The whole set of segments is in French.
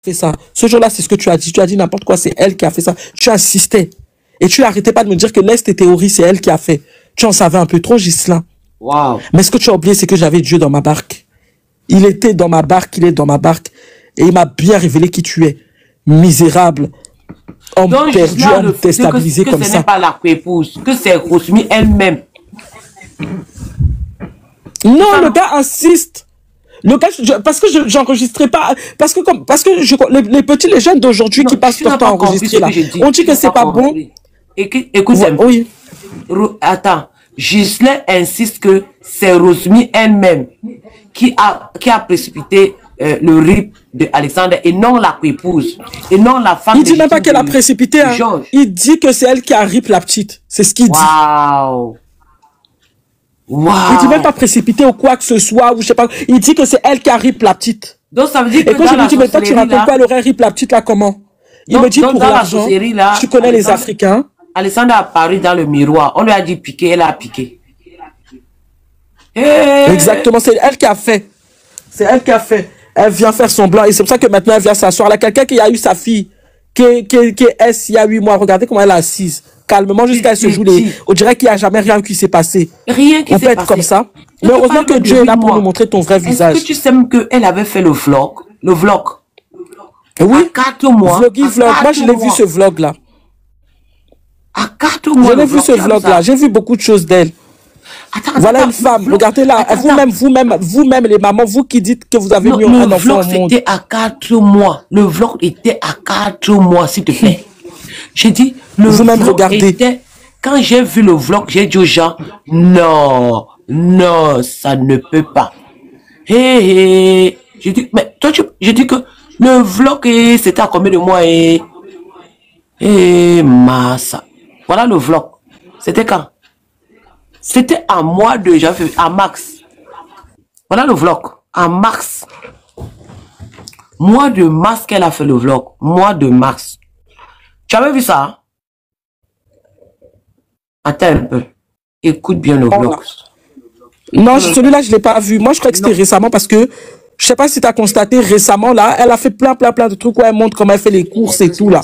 fait ça. Ce jour-là, c'est ce que tu as dit. Tu as dit n'importe quoi, c'est elle qui a fait ça. Tu insistais. Et tu n'arrêtais pas de me dire que laisse tes théories, c'est elle qui a fait. Tu en savais un peu trop, Ghislain. Wow. Mais ce que tu as oublié, c'est que j'avais Dieu dans ma barque. Il était dans ma barque, il est dans ma barque. Et il m'a bien révélé qui tu es. Misérable. Homme perdu, homme déstabilisé comme ça. Que ce n'est pas la épouse, que c'est Rosmi elle-même. Non, le gars insiste. Le gars, parce que j'enregistrais pas, parce que les jeunes d'aujourd'hui qui passent leur temps à enregistrer là, on dit que c'est pas bon. Écoute, oui. Attends, Ghislain insiste que c'est Rosmi elle-même qui a précipité le rip de Alexandre et non la épouse et non la femme. Il dit même pas qu'elle a précipité. Hein. Il dit que c'est elle qui a rip la petite. C'est ce qu'il dit. Waouh. Wow. Il dit même pas précipité ou quoi que ce soit, ou je sais pas. Il dit que c'est elle qui a rip la petite. Donc ça veut dire que et quand je lui dis, mais toi tu racontes pas, elle aurait rip la petite là comment? Il me dit pour l'argent, tu connais les Africains. Alexandre a apparu dans le miroir. On lui a dit piquer, elle a piqué. Exactement, c'est elle qui a fait. C'est elle qui a fait. Elle vient faire son blanc et c'est pour ça que maintenant elle vient s'asseoir là. Quelqu'un qui a eu sa fille, qui est S il y a 8 mois. Regardez comment elle est assise. Calmement jusqu'à ce jour. On dirait qu'il n'y a jamais rien qui s'est passé. Rien qui s'est passé. On peut être comme ça. Mais heureusement que Dieu est là pour nous montrer ton vrai visage. Est-ce que tu sais qu'elle avait fait le vlog? Le vlog. Oui. À 4 mois. Vlog. Moi, je l'ai vu ce vlog là. À 4 mois. Je l'ai vu ce vlog là. J'ai vu beaucoup de choses d'elle. Voilà une femme. Regardez là. Vous-même, les mamans, vous qui dites que vous avez mis un enfant au monde. C'était à 4 mois. Le vlog était à 4 mois, s'il te plaît. J'ai dit, le vlog était... Quand j'ai vu le vlog, j'ai dit aux gens, non, ça ne peut pas. J'ai dit, mais toi, j'ai dit que le vlog, c'était à combien de mois massa. Voilà le vlog. C'était quand? C'était à mois de janvier, à mars. Voilà le vlog, à mars. Mois de mars qu'elle a fait le vlog. Mois de mars. Tu avais vu ça? Hein? Attends un peu. Écoute bien le vlog. Non, celui-là, je ne l'ai pas vu. Moi, je crois que c'était récemment parce que, je sais pas si tu as constaté récemment, là, elle a fait plein de trucs où elle montre comment elle fait les courses et tout, là.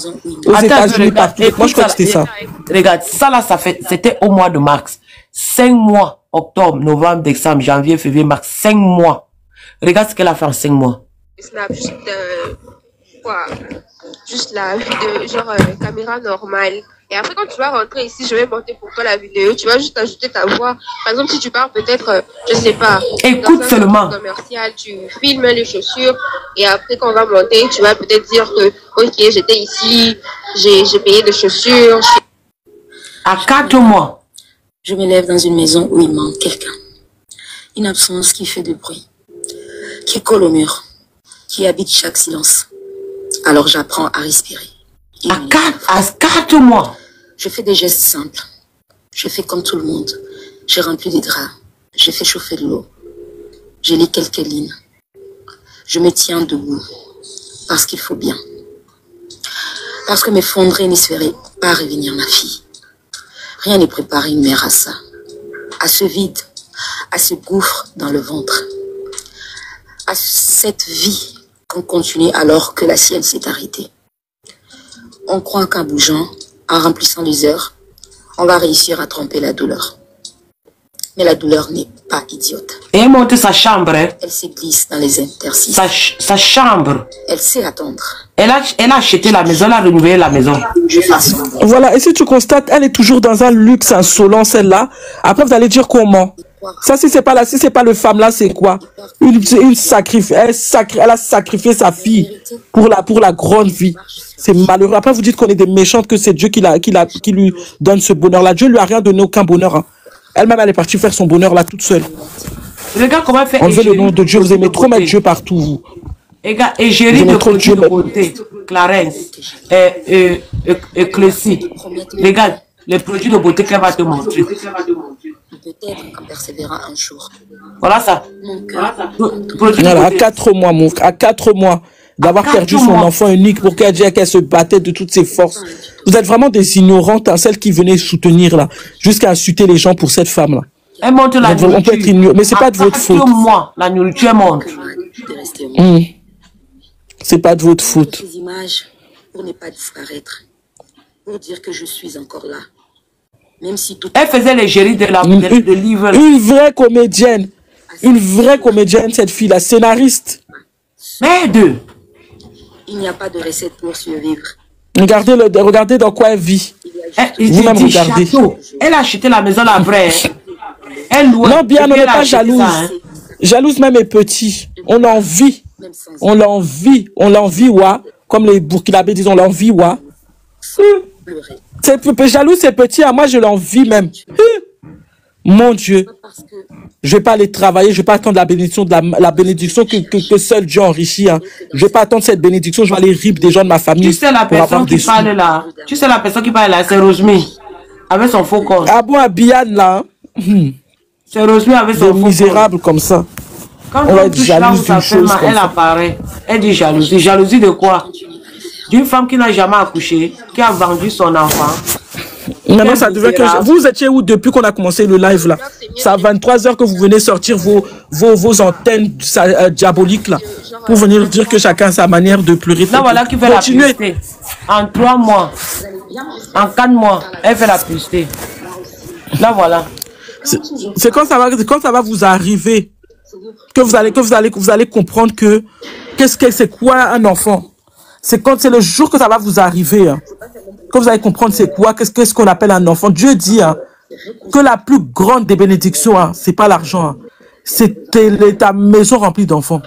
Aux États-Unis, partout. Moi, je crois que c'était ça. Regarde, ça, là, c'était au mois de mars. 5 mois. Octobre, novembre, décembre, janvier, février, mars. 5 mois. Regarde ce qu'elle a fait en 5 mois. Snap, juste la vidéo, genre caméra normale. Et après, quand tu vas rentrer ici, je vais monter pour toi la vidéo. Tu vas juste ajouter ta voix. Par exemple, si tu parles peut-être, je sais pas. Écoute seulement. Commercial, tu filmes les chaussures. Et après, quand on va monter, tu vas peut-être dire que, ok, j'étais ici, j'ai payé des chaussures. À 4 mois. Je me lève dans une maison où il manque quelqu'un. Une absence qui fait du bruit, qui colle au mur, qui habite chaque silence. Alors j'apprends à respirer. À 4 mois. Je fais des gestes simples. Je fais comme tout le monde. J'ai rempli des draps. J'ai fait chauffer de l'eau. Je lis quelques lignes. Je me tiens debout. Parce qu'il faut bien. Parce que m'effondrer n'espérait pas revenir ma fille. Rien n'est préparé une mère à ça. À ce vide. À ce gouffre dans le ventre. À cette vie qu'on continue alors que la sienne s'est arrêtée. On croit qu'en bougeant, en remplissant les heures, on va réussir à tromper la douleur. Mais la douleur n'est pas idiote. Et elle monte sa chambre. Hein? Elle se glisse dans les interstices. Sa chambre. Elle sait attendre. Elle a acheté la maison, elle a renouvelé la maison. Voilà, et si tu constates, elle est toujours dans un luxe insolent, celle-là. Après, vous allez dire comment? Ça, si c'est pas là, si c'est pas le femme là, c'est quoi? Elle a sacrifié sa fille pour la grande vie. C'est malheureux. Après, vous dites qu'on est des méchantes, que c'est Dieu qui lui donne ce bonheur-là. Dieu lui a rien donné, aucun bonheur. Hein. Elle-même, elle est partie faire son bonheur là toute seule. Regarde comment elle fait. Enlevez le nom de Dieu. Vous aimez trop mettre Dieu partout, vous. Regarde, égérie de produits de beauté. Clarence. Clécy. Regarde, les produits de beauté qu'elle va te montrer. Peut-être qu'en persévérant un jour. Voilà ça. Voilà, à 4 mois, mon frère. À 4 mois. D'avoir perdu son enfant unique pour qu'elle dise qu'elle se battait de toutes ses forces. Vous êtes vraiment des ignorantes, hein, celles qui venaient soutenir là, jusqu'à insulter les gens pour cette femme là. Elle monte la nourriture. On peut être ignorant, mais c'est pas de votre faute. Mois, la nourriture monte. C'est pas de votre faute. Ces images pour ne pas disparaître, pour dire que je suis encore là. Même si tout... Elle faisait l'égérie de la de livre. Une vraie comédienne. Une vraie comédienne, cette fille-là, scénariste. Merde. Il n'y a pas de recette pour survivre. Regardez dans quoi elle vit. Vous-même regardez. Elle a acheté la maison là après. Elle loue. Non, bien, on n'est pas jalouse. Jalouse même est petit. On l'envie. On l'envie. On l'envie, ouais. Comme les Burkinabés disent, on l'envie, ouais. Jaloux, c'est petit. Moi, je l'envie même. Mon Dieu. Je ne vais pas aller travailler. Je ne vais pas attendre la bénédiction, la bénédiction que seul Dieu enrichit. Hein. Je ne vais pas attendre cette bénédiction. Je vais aller rip des gens de ma famille. Tu sais la personne qui parle là. Tu sais la personne qui parle là, c'est Rosemary. Avec son faux corps. Ah bon, Biane là. C'est Rosemary avec son faux corps. Misérable comme ça. Quand on va être jalouse d'une chose comme elle apparaît. Elle dit jalousie. Jalousie de quoi? D'une femme qui n'a jamais accouché, qui a vendu son enfant. Maintenant, ça devient que... Vous étiez où depuis qu'on a commencé le live là? C'est à 23h que vous venez sortir vos antennes diaboliques là. Pour venir dire que chacun a sa manière de pleurer. Là, voilà qui fait la publicité. En 3 mois, en 4 mois, elle fait la publicité. Là, voilà. C'est quand ça va vous arriver que vous allez comprendre que c'est quoi un enfant. C'est le jour que ça va vous arriver. Hein, que vous allez comprendre c'est quoi, qu'est-ce qu'on appelle un enfant. Dieu dit hein, que la plus grande des bénédictions, hein, c'est pas l'argent. Hein, c'est ta maison remplie d'enfants.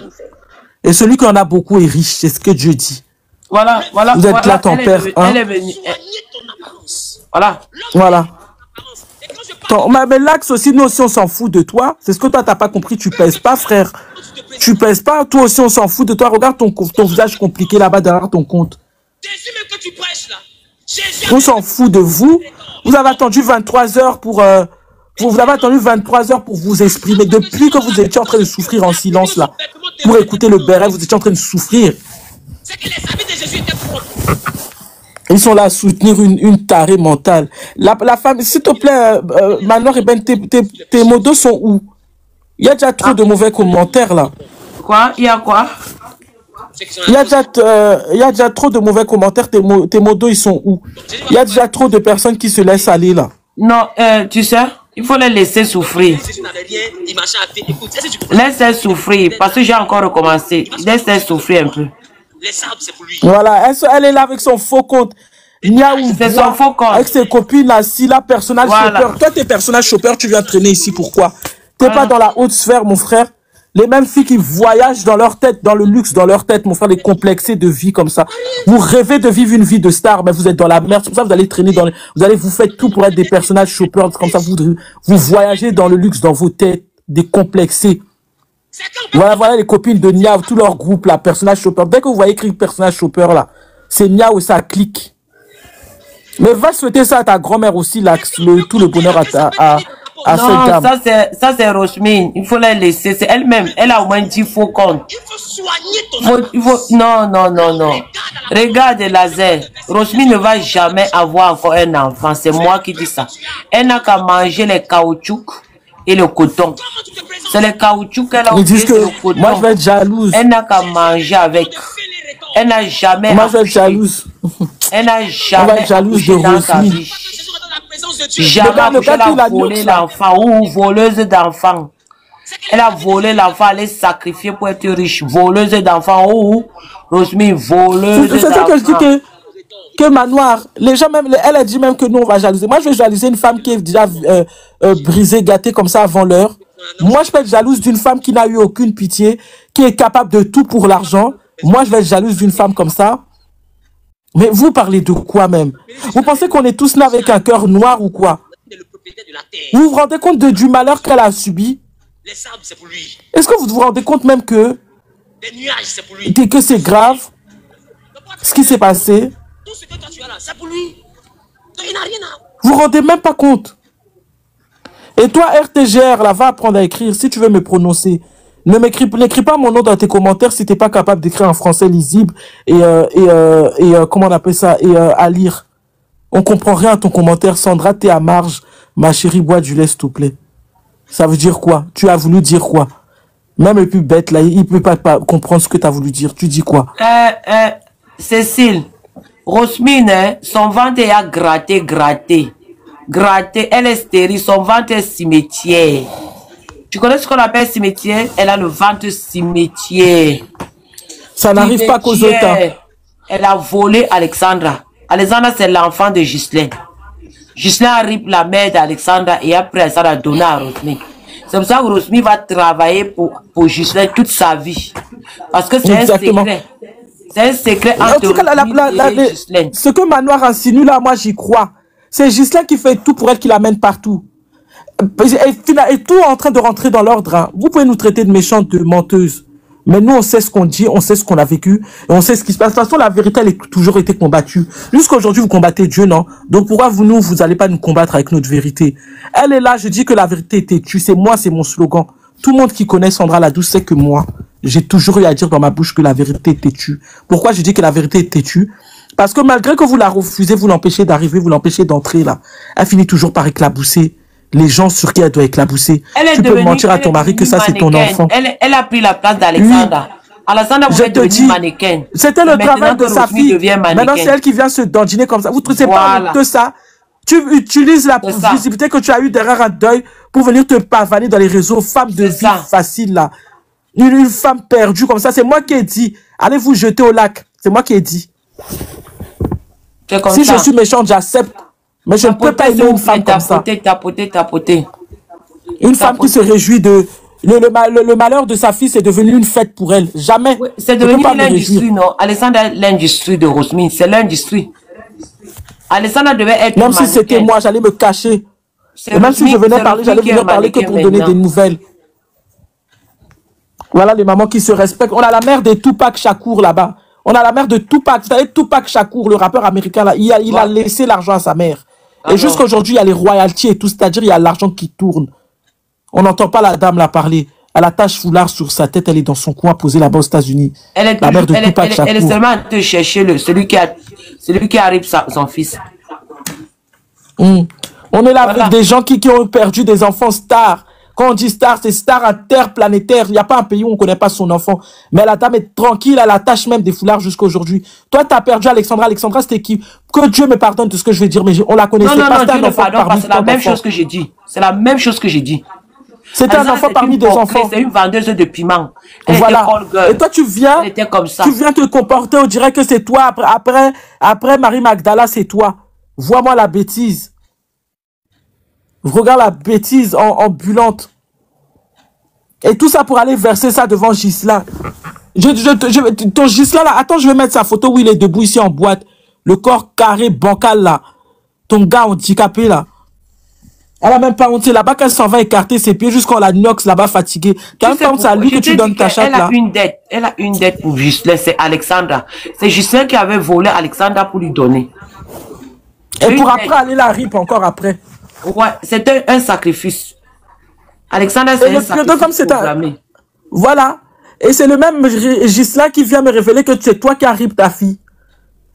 Et celui qui en a beaucoup est riche. C'est ce que Dieu dit. Voilà. Vous êtes là, ton père. Elle est venue. Voilà. Mais l'axe aussi, nous aussi, on s'en fout de toi. C'est ce que toi, t'as pas compris. Tu pèses pas, frère. Tu pèses pas. Toi aussi, on s'en fout de toi. Regarde ton visage compliqué là-bas derrière ton compte. On s'en fout de vous. Vous avez attendu 23 heures pour... vous avez attendu 23 heures pour vous exprimer. Depuis que vous étiez en train de souffrir en silence, là, pour écouter le béret, vous étiez en train de souffrir. Ils sont là à soutenir une tarée mentale. La femme, s'il te plaît, Manor et Ben, tes modos sont où? Il y a déjà trop de mauvais commentaires, là. Quoi? Il y a quoi? Il y a déjà trop de mauvais commentaires. Tes modos, ils sont où? Il y a déjà trop de personnes qui se laissent aller, là. Non, tu sais, il faut les laisser souffrir. Laisse-les souffrir, parce que j'ai encore recommencé. Laisse-les souffrir un peu. Voilà, elle est là avec son faux compte. C'est son faux compte. Avec ses copines là, si la personnage chopper. Toi, t'es personnage chopper, tu viens traîner ici, pourquoi? T'es pas dans la haute sphère, mon frère. Les mêmes filles qui voyagent dans leur tête, dans le luxe, dans leur tête, mon frère, les complexés de vie comme ça. Vous rêvez de vivre une vie de star, mais vous êtes dans la merde. C'est pour ça que vous allez traîner vous faites tout pour être des personnages choppers, comme ça, vous voyagez dans le luxe, dans vos têtes, décomplexés. Voilà les copines de Niaou, tout leur groupe, là, personnage chopper. Dès que vous voyez écrit personnage chopper, là, c'est Niaou et ça clique. Mais va souhaiter ça à ta grand-mère aussi, là, tout le bonheur à cette dame. Ça c'est Rosemary. Il faut la laisser. C'est elle-même. Elle a au moins 10 faux comptes. Non. Regarde Laser. Rosemary ne va jamais avoir encore un enfant. C'est moi qui dis ça. Elle n'a qu'à manger les caoutchoucs et le coton. C'est les caoutchoucs qu'elle a oublié, c'est le coton. Moi, je vais être jalouse. Elle n'a qu'à manger avec. Elle n'a jamais... Moi, je vais être jalouse. Elle n'a jamais accouché dans sa vie. Jamais accouché, elle a volé l'enfant ou voleuse d'enfants. Elle a volé l'enfant, elle est sacrifiée pour être riche. Voleuse d'enfants ou Rosemary, voleuse d'enfants. C'est ça que je dis que Manoir, les gens même, elle a dit même que nous on va jalouser. Moi je vais jalouser une femme qui est déjà brisée, gâtée comme ça avant l'heure. Moi je vais être jalouse d'une femme qui n'a eu aucune pitié, qui est capable de tout pour l'argent. Moi je vais être jalouse d'une femme comme ça. Mais vous parlez de quoi même? Vous pensez qu'on est tous là avec un cœur noir ou quoi? Vous vous rendez compte du malheur qu'elle a subi? Est-ce que vous vous rendez compte même que c'est grave ce qui s'est passé? Vous vous rendez même pas compte? Et toi, RTGR, là, va apprendre à écrire si tu veux me prononcer. N'écris pas mon nom dans tes commentaires si tu n'es pas capable d'écrire en français lisible et comment on appelle ça, et à lire. On comprend rien à ton commentaire. Sandra, t'es à marge. Ma chérie, bois du lait, s'il te plaît. Ça veut dire quoi? Tu as voulu dire quoi? Même le plus bête, là, il ne peut pas comprendre ce que tu as voulu dire. Tu dis quoi? Cécile, Rosmine, hein, son ventre est à gratter. Elle est stérile, son ventre est cimetière. Tu connais ce qu'on appelle cimetière? Elle a le ventre cimetière. Ça n'arrive pas qu'aux autres. Hein. Elle a volé Alexandra. Alexandra, c'est l'enfant de Ghislaine. Ghislaine arrive la mère d'Alexandra et après, ça l'a donné à Rosmine. C'est pour ça que Rosmine va travailler pour Ghislaine toute sa vie. Parce que c'est un secret. C'est un secret entre Rosmine et Ghislaine. Ce que Manoir insinue là, moi j'y crois. C'est Ghislaine qui fait tout pour elle, qui l'amène partout. Et tout en train de rentrer dans l'ordre. Hein. Vous pouvez nous traiter de méchantes, de menteuses. Mais nous, on sait ce qu'on dit, on sait ce qu'on a vécu, et on sait ce qui se passe. De toute façon, la vérité, elle a toujours été combattue. Jusqu'à aujourd'hui, vous combattez Dieu, non? Donc pourquoi vous n'allez pas nous combattre avec notre vérité? Elle est là, je dis que la vérité est têtue. C'est moi, c'est mon slogan. Tout le monde qui connaît Sandra Ladouce sait que moi, j'ai toujours eu à dire dans ma bouche que la vérité est têtue. Pourquoi je dis que la vérité est têtue? Parce que malgré que vous la refusez, vous l'empêchez d'arriver, vous l'empêchez d'entrer là, elle finit toujours par éclabousser les gens sur qui elle doit éclabousser. Tu peux mentir à ton mari que ça c'est ton enfant. Elle a pris la place d'Alexandra. Oui. Alexandra voulait devenir mannequin. C'était le travail de sa fille. Maintenant c'est elle qui vient se dandiner comme ça. Vous ne trouvez pas que ça? Tu utilises la visibilité que tu as eue derrière un deuil pour venir te pavaner dans les réseaux. Femme de vie facile là. Une femme perdue comme ça. C'est moi qui ai dit. Allez vous jeter au lac. C'est moi qui ai dit. Si je suis méchante, j'accepte. Mais je ne peux pas aimer une femme comme ça. Tapoter. Une femme qui se réjouit de... Le malheur de sa fille, c'est devenu une fête pour elle. Jamais. Oui, c'est devenu l'industrie, non? Alexandra, l'industrie de Rosmine, c'est l'industrie. Alexandra devait être... Même si c'était moi, j'allais me cacher. Et même si je venais parler, j'allais venir parler que pour donner des nouvelles. Voilà les mamans qui se respectent. On a la mère de Tupac Shakur là-bas. On a la mère de Tupac. Vous savez, Tupac Shakur, le rappeur américain, là, il a laissé l'argent à sa mère. Et jusqu'à aujourd'hui, il y a les royalties et tout, c'est-à-dire il y a l'argent qui tourne. On n'entend pas la dame la parler. Elle attache foulard sur sa tête, elle est dans son coin posée là-bas aux États-Unis. La mère de Tupac Shakur. Elle est seulement en train de chercher celui qui arrive son fils. On est là avec des gens qui ont perdu des enfants stars. Quand on dit star, c'est star interplanétaire. Il n'y a pas un pays où on ne connaît pas son enfant. Mais la dame est tranquille, elle attache même des foulards jusqu'à aujourd'hui. Toi, tu as perdu Alexandra. Alexandra, c'était qui? Que Dieu me pardonne de ce que je vais dire, mais on la connaissait pas. Non, Dieu ne pardonne pas. C'est la même chose que j'ai dit. C'est la même chose que j'ai dit. C'était un enfant parmi des enfants. C'est une vendeuse de piment. Voilà. Et toi, tu viens te comporter, on dirait que c'est toi. Après Marie Magdala, c'est toi. Vois-moi la bêtise. Regarde la bêtise ambulante. Et tout ça pour aller verser ça devant Ghislain. Ton Ghislain là, attends, je vais mettre sa photo où il est debout ici en boîte. Le corps carré, bancal là. Ton gars handicapé là. Elle a même pas honte. Là-bas qu'elle s'en va écarter ses pieds jusqu'à la nox là-bas fatiguée. Quand c'est à lui que tu donnes ta chatte là. Elle a une dette pour Ghislain, c'est Alexandra. C'est Ghislain qui avait volé Alexandra pour lui donner. Et pour après aller la rip encore après. Ouais, c'était un sacrifice. Alexandra, c'est un sacrifice programmé. Voilà. Et c'est le même Ghislain qui vient me révéler que c'est toi qui as rip ta fille.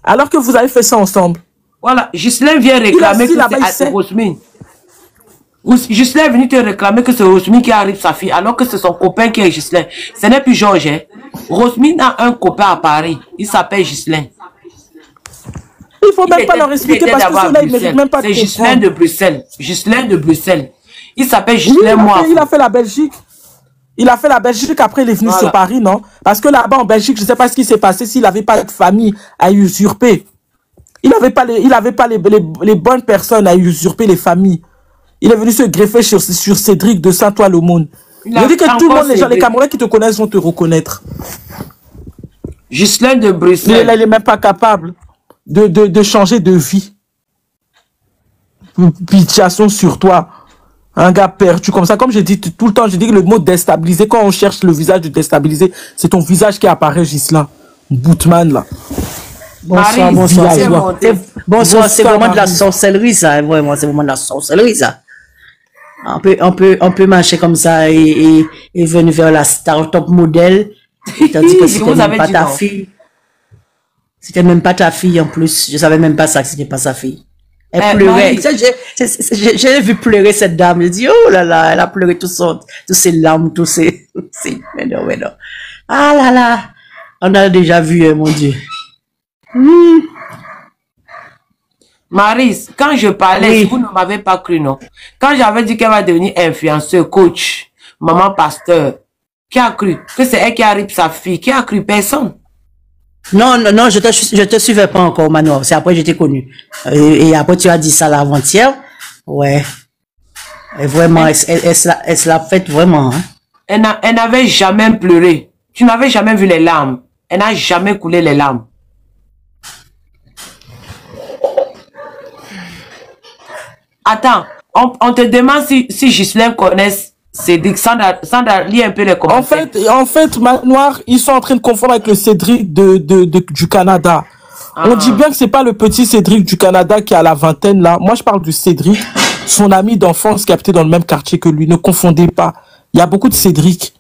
Alors que vous avez fait ça ensemble. Voilà. Ghislain vient réclamer que c'est Rosmine. Ghislain est venu te réclamer que c'est Rosmine qui arrive sa fille, alors que c'est son copain qui est Ghislain. Ce n'est plus Georges. Hein. Rosmine a un copain à Paris. Il s'appelle Ghislain. Il ne faut même pas leur expliquer parce que ceux-là, ils ne méritent même pas de comprendre. C'est Ghislain de Bruxelles. Ghislain de Bruxelles. Il s'appelle Ghislain Moif. Il a fait la Belgique. Il a fait la Belgique, après il est venu sur Paris, non? Parce que là-bas en Belgique, je ne sais pas ce qui s'est passé s'il n'avait pas de famille à usurper. Il n'avait pas les bonnes personnes à usurper les familles. Il est venu se greffer sur Cédric de Saint-Ouen-l'Aumône. Je dis que tout le monde, les Camerounais qui te connaissent vont te reconnaître. Ghislain de Bruxelles. Il n'est même pas capable de changer de vie. Pitiation sur toi. Un gars perdu comme ça. Comme je dis tout le temps, je dis que le mot déstabiliser, quand on cherche le visage de déstabiliser, c'est ton visage qui apparaît, Ghislain. Boutman, là. Bonsoir, bonsoir. C'est vraiment de la sorcellerie, ça. Vraiment, c'est vraiment de la sorcellerie, ça. On peut marcher comme ça et venir vers la start-up modèle. Tandis que c'était même pas ta fille. C'était même pas ta fille, en plus. Je savais même pas ça, que c'était pas sa fille. Elle pleurait. J'ai vu pleurer cette dame. J'ai dit, oh là là, elle a pleuré tous ses larmes, tous ses... Mais non. Ah là là. On a déjà vu, mon Dieu. Maryse, quand je parlais, vous ne m'avez pas cru, non? Quand j'avais dit qu'elle va devenir influenceuse, coach, maman pasteur, qui a cru? Que c'est elle qui arrive sa fille? Qui a cru? Personne. Non, je te suivais pas encore, Manoir. C'est après que je t'ai connu. Et après, tu as dit ça l'avant-hier. Ouais. Et vraiment, elle se l'a fait vraiment. Hein? Elle n'avait jamais pleuré. Tu n'avais jamais vu les larmes. Elle n'a jamais coulé les larmes. Attends, on te demande si Ghislain connaisse Cédric. Sandra, lis un peu les commentaires. En fait, Manoir, ils sont en train de confondre avec le Cédric du Canada. On dit bien que c'est pas le petit Cédric du Canada qui a la vingtaine là. Moi, je parle du Cédric, son ami d'enfance qui habitait dans le même quartier que lui. Ne confondez pas. Il y a beaucoup de Cédric.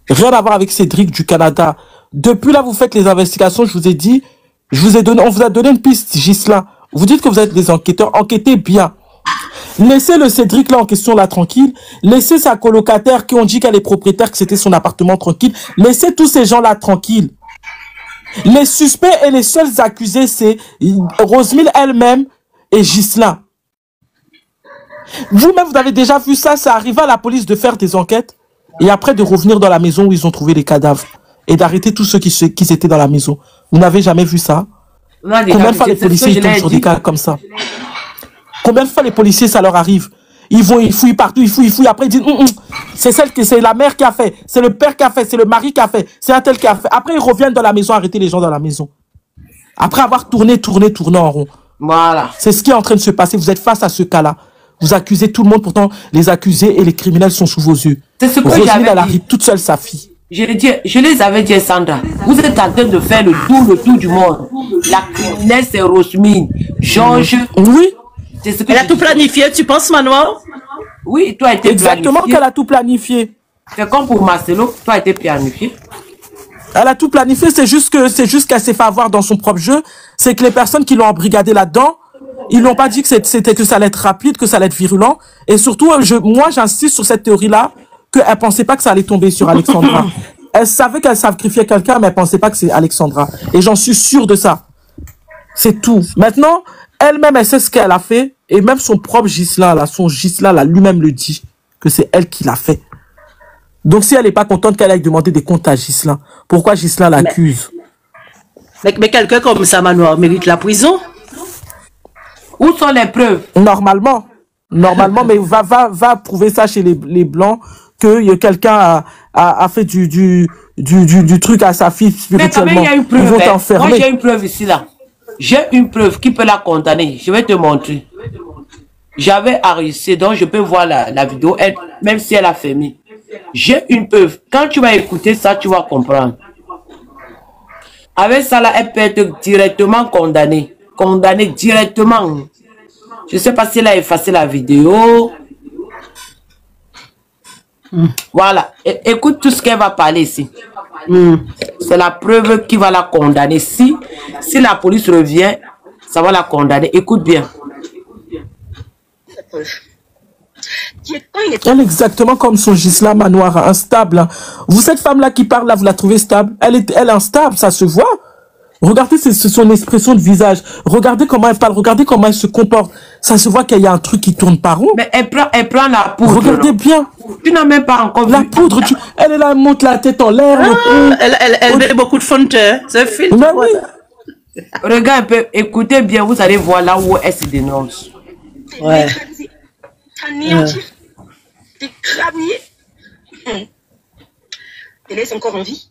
Rien à voir avec Cédric du Canada. Depuis là, vous faites les investigations, je vous ai dit, on vous a donné une piste, Ghislain. Vous dites que vous êtes des enquêteurs, enquêtez bien. Laissez le Cédric là en question là tranquille. Laissez sa colocataire qui ont dit qu'elle est propriétaire, que c'était son appartement tranquille. Laissez tous ces gens là tranquilles. Les suspects et les seuls accusés, c'est Rosemille elle-même et Ghislain. Vous-même, vous avez déjà vu ça. Ça arrive à la police de faire des enquêtes et après de revenir dans la maison où ils ont trouvé les cadavres et d'arrêter tous ceux qui étaient dans la maison. Vous n'avez jamais vu ça? Combien de fois les policiers tombent sur des cas comme ça? Combien de fois les policiers, ça leur arrive? Ils fouillent partout, ils fouillent. Après, ils disent, c'est la mère qui a fait, c'est le père qui a fait, c'est le mari qui a fait, c'est un tel qui a fait. Après, ils reviennent dans la maison, arrêter les gens dans la maison. Après avoir tourné en rond. Voilà. C'est ce qui est en train de se passer. Vous êtes face à ce cas-là. Vous accusez tout le monde, pourtant, les accusés et les criminels sont sous vos yeux. C'est ce que j'avais dit. Elle arrive toute seule, sa fille. Je les avais dit, Sandra, vous êtes en train de faire le tour du monde. La criminelle, c'est Rosemine. Georges. Oui. Elle a tout planifié, tu penses, Manoir? Oui, toi, été exactement qu'elle a tout planifié. C'est comme pour Marcelo, toi, été planifié. Elle a tout planifié, c'est juste qu'elle s'est fait avoir dans son propre jeu. C'est que les personnes qui l'ont embrigadé là-dedans, ils n'ont pas dit que ça allait être rapide, que ça allait être virulent. Et surtout, moi, j'insiste sur cette théorie-là, qu'elle pensait pas que ça allait tomber sur Alexandra. Elle savait qu'elle sacrifiait quelqu'un, mais elle pensait pas que c'est Alexandra. Et j'en suis sûr de ça. C'est tout. Maintenant, elle-même, elle sait ce qu'elle a fait. Et même son propre Ghislain, là, lui-même le dit. Que c'est elle qui l'a fait. Donc, si elle n'est pas contente qu'elle aille demander des comptes à Ghislain, pourquoi Ghislain l'accuse? Mais quelqu'un comme ça, Manoir, mérite la prison? Où sont les preuves? Normalement, mais va prouver ça chez les Blancs, que quelqu'un a fait du truc à sa fille spirituellement. Mais il y a une preuve. Ils vont t'enfermer. Moi, j'ai une preuve ici, là. J'ai une preuve qui peut la condamner. Je vais te montrer. J'avais enregistré, donc je peux voir la vidéo, même si elle a fermé. J'ai une preuve. Quand tu vas écouter ça, tu vas comprendre. Avec ça, là, elle peut être directement condamnée. Condamnée directement. Je ne sais pas si elle a effacé la vidéo. Voilà. Écoute tout ce qu'elle va parler ici. C'est la preuve qui va la condamner. Si la police revient, ça va la condamner. Écoute bien. Elle est exactement comme son Ghislain Manoir, instable. Vous, cette femme-là qui parle, là, vous la trouvez stable? Elle est instable, ça se voit. Regardez son expression de visage. Regardez comment elle parle. Regardez comment elle se comporte. Ça se voit qu'il y a un truc qui tourne pas rond. Mais elle prend la poudre. Regardez bien. Tu n'as même pas encore la vu. Poudre. Elle est là, elle monte la tête en l'air. Elle met beaucoup de fond de teint. C'est film. Mais oui. Regarde un peu. Écoutez bien. Vous allez voir là où elle se dénonce. Ouais. Anéantir. T'es crânier. T'es laisse encore en vie.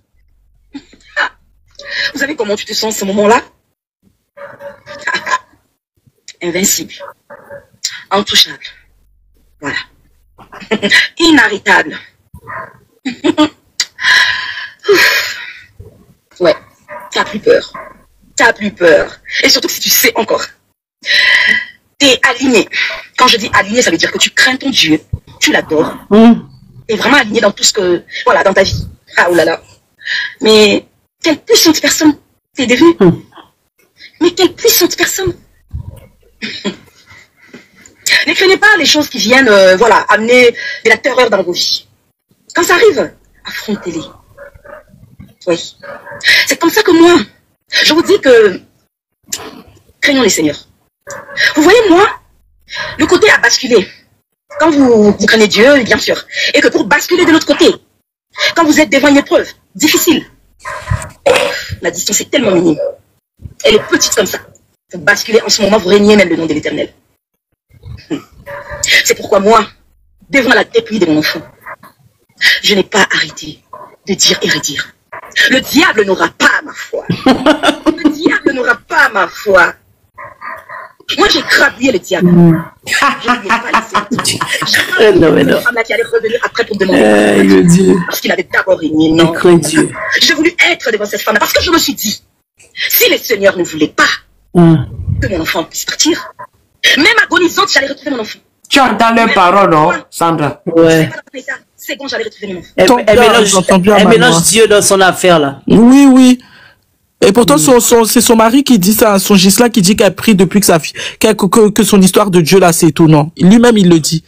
Vous savez comment tu te sens à ce moment-là? Invincible. Intouchable. Voilà. Inarrêtable. Ouais. T'as plus peur. T'as plus peur. Et surtout si tu sais encore. T'es aligné. Quand je dis aligné, ça veut dire que tu crains ton Dieu. Tu l'adores. T'es vraiment aligné dans tout ce que... Voilà, dans ta vie. Ah, oulala. Mais... quelle puissante personne t'es devenue. Mais quelle puissante personne. craignez pas les choses qui viennent, voilà, amener de la terreur dans vos vies. Quand ça arrive, affrontez-les. Oui. C'est comme ça que moi, je vous dis que craignons les seigneurs. Vous voyez, moi, le côté à basculer, quand vous craignez Dieu, bien sûr, et que pour basculer de l'autre côté, quand vous êtes devant une épreuve difficile, la distance est tellement minime. Elle est petite comme ça. Vous basculez en ce moment, vous régnez même le nom de l'Éternel. C'est pourquoi moi, devant la dépouille de mon enfant, je n'ai pas arrêté de dire et redire. Le diable n'aura pas ma foi. Le diable n'aura pas ma foi. Moi, j'ai crabouillé le diable. Je ne lui ai pas laissé. Cette femme-là qui allait revenir après pour demander. Parce qu'il avait d'abord régné. Non. J'ai voulu être devant cette femme-là parce que je me suis dit, si le Seigneur ne voulait pas que mon enfant puisse partir, même agonisante, j'allais retrouver mon enfant. Tu entends leurs paroles, non, Sandra? Ouais. C'est bon, j'allais retrouver mon enfant. Elle mélange Dieu dans son affaire, là. Oui, oui. Et pourtant, c'est son mari qui dit ça, son Gisela qui dit qu'elle prie depuis que son histoire de Dieu là, c'est étonnant. Lui-même, il le dit.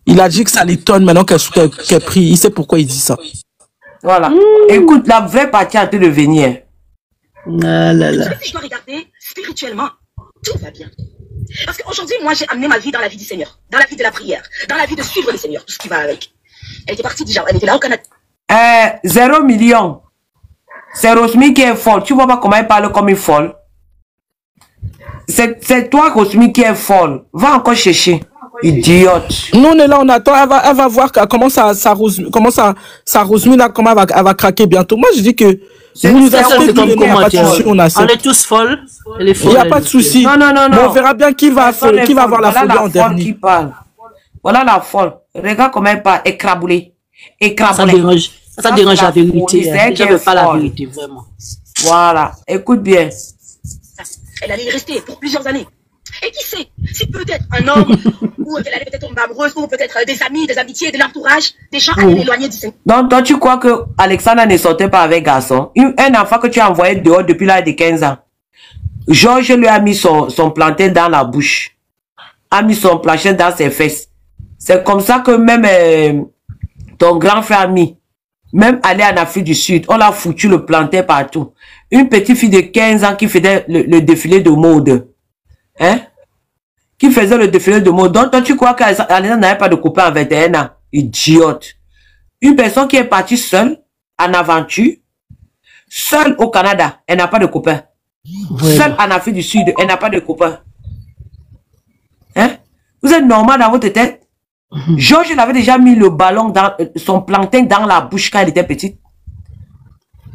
Il a dit que ça l'étonne maintenant qu'elle prie. Il sait pourquoi il dit ça. Voilà. Écoute, la vraie partie a de venir. Ah là là. Si je dois regarder spirituellement, tout va bien. Parce qu'aujourd'hui, moi, j'ai amené ma vie dans la vie du Seigneur, dans la vie de la prière, dans la vie de suivre le Seigneur, tout ce qui va avec. Elle était partie déjà, elle était là au Canada. 0 million. C'est Rosmi qui est folle. Tu vois pas comment elle parle comme une folle. C'est toi, Rosmi, qui est folle. Va encore chercher. Idiote. Nous, on est là, on attend. Elle va voir comment ça Rosmi, là, comment elle va craquer bientôt. Moi, je dis que vous nous achetez tous les noms, on est tous folles. Il n'y a pas de souci. Non. Mais on verra bien qui va avoir la folie en dernier. Qui parle. Voilà la folle. Regarde comment elle parle. Écraboulée. Ça dérange la vérité. Je ne veux pas la vérité, vraiment. Voilà. Écoute bien. Elle allait y rester pour plusieurs années. Et qui sait, si peut-être un homme, ou qu'elle allait peut-être tomber amoureuse, ou peut-être des amis, des amitiés, de l'entourage, des gens allaient l'éloigner du Seigneur. Donc, toi, tu crois que Alexandra ne sortait pas avec garçon? Un enfant que tu as envoyé dehors depuis l'âge de 15 ans. Georges lui a mis son plantain dans la bouche. A mis son plantain dans ses fesses. C'est comme ça que même ton grand frère a mis. Même aller en Afrique du Sud, on l'a foutu le plantain partout. Une petite fille de 15 ans qui faisait le défilé de mode. Hein? Qui faisait le défilé de mode. Donc, toi, tu crois qu'Alexandra n'avait pas de copain à 21 ans? Idiote. Une personne qui est partie seule, en aventure, seule au Canada, elle n'a pas de copain. Ouais. Seule en Afrique du Sud, elle n'a pas de copain. Hein? Vous êtes normal dans votre tête? Georges, il avait déjà mis le ballon dans son plantain dans la bouche quand elle était petite.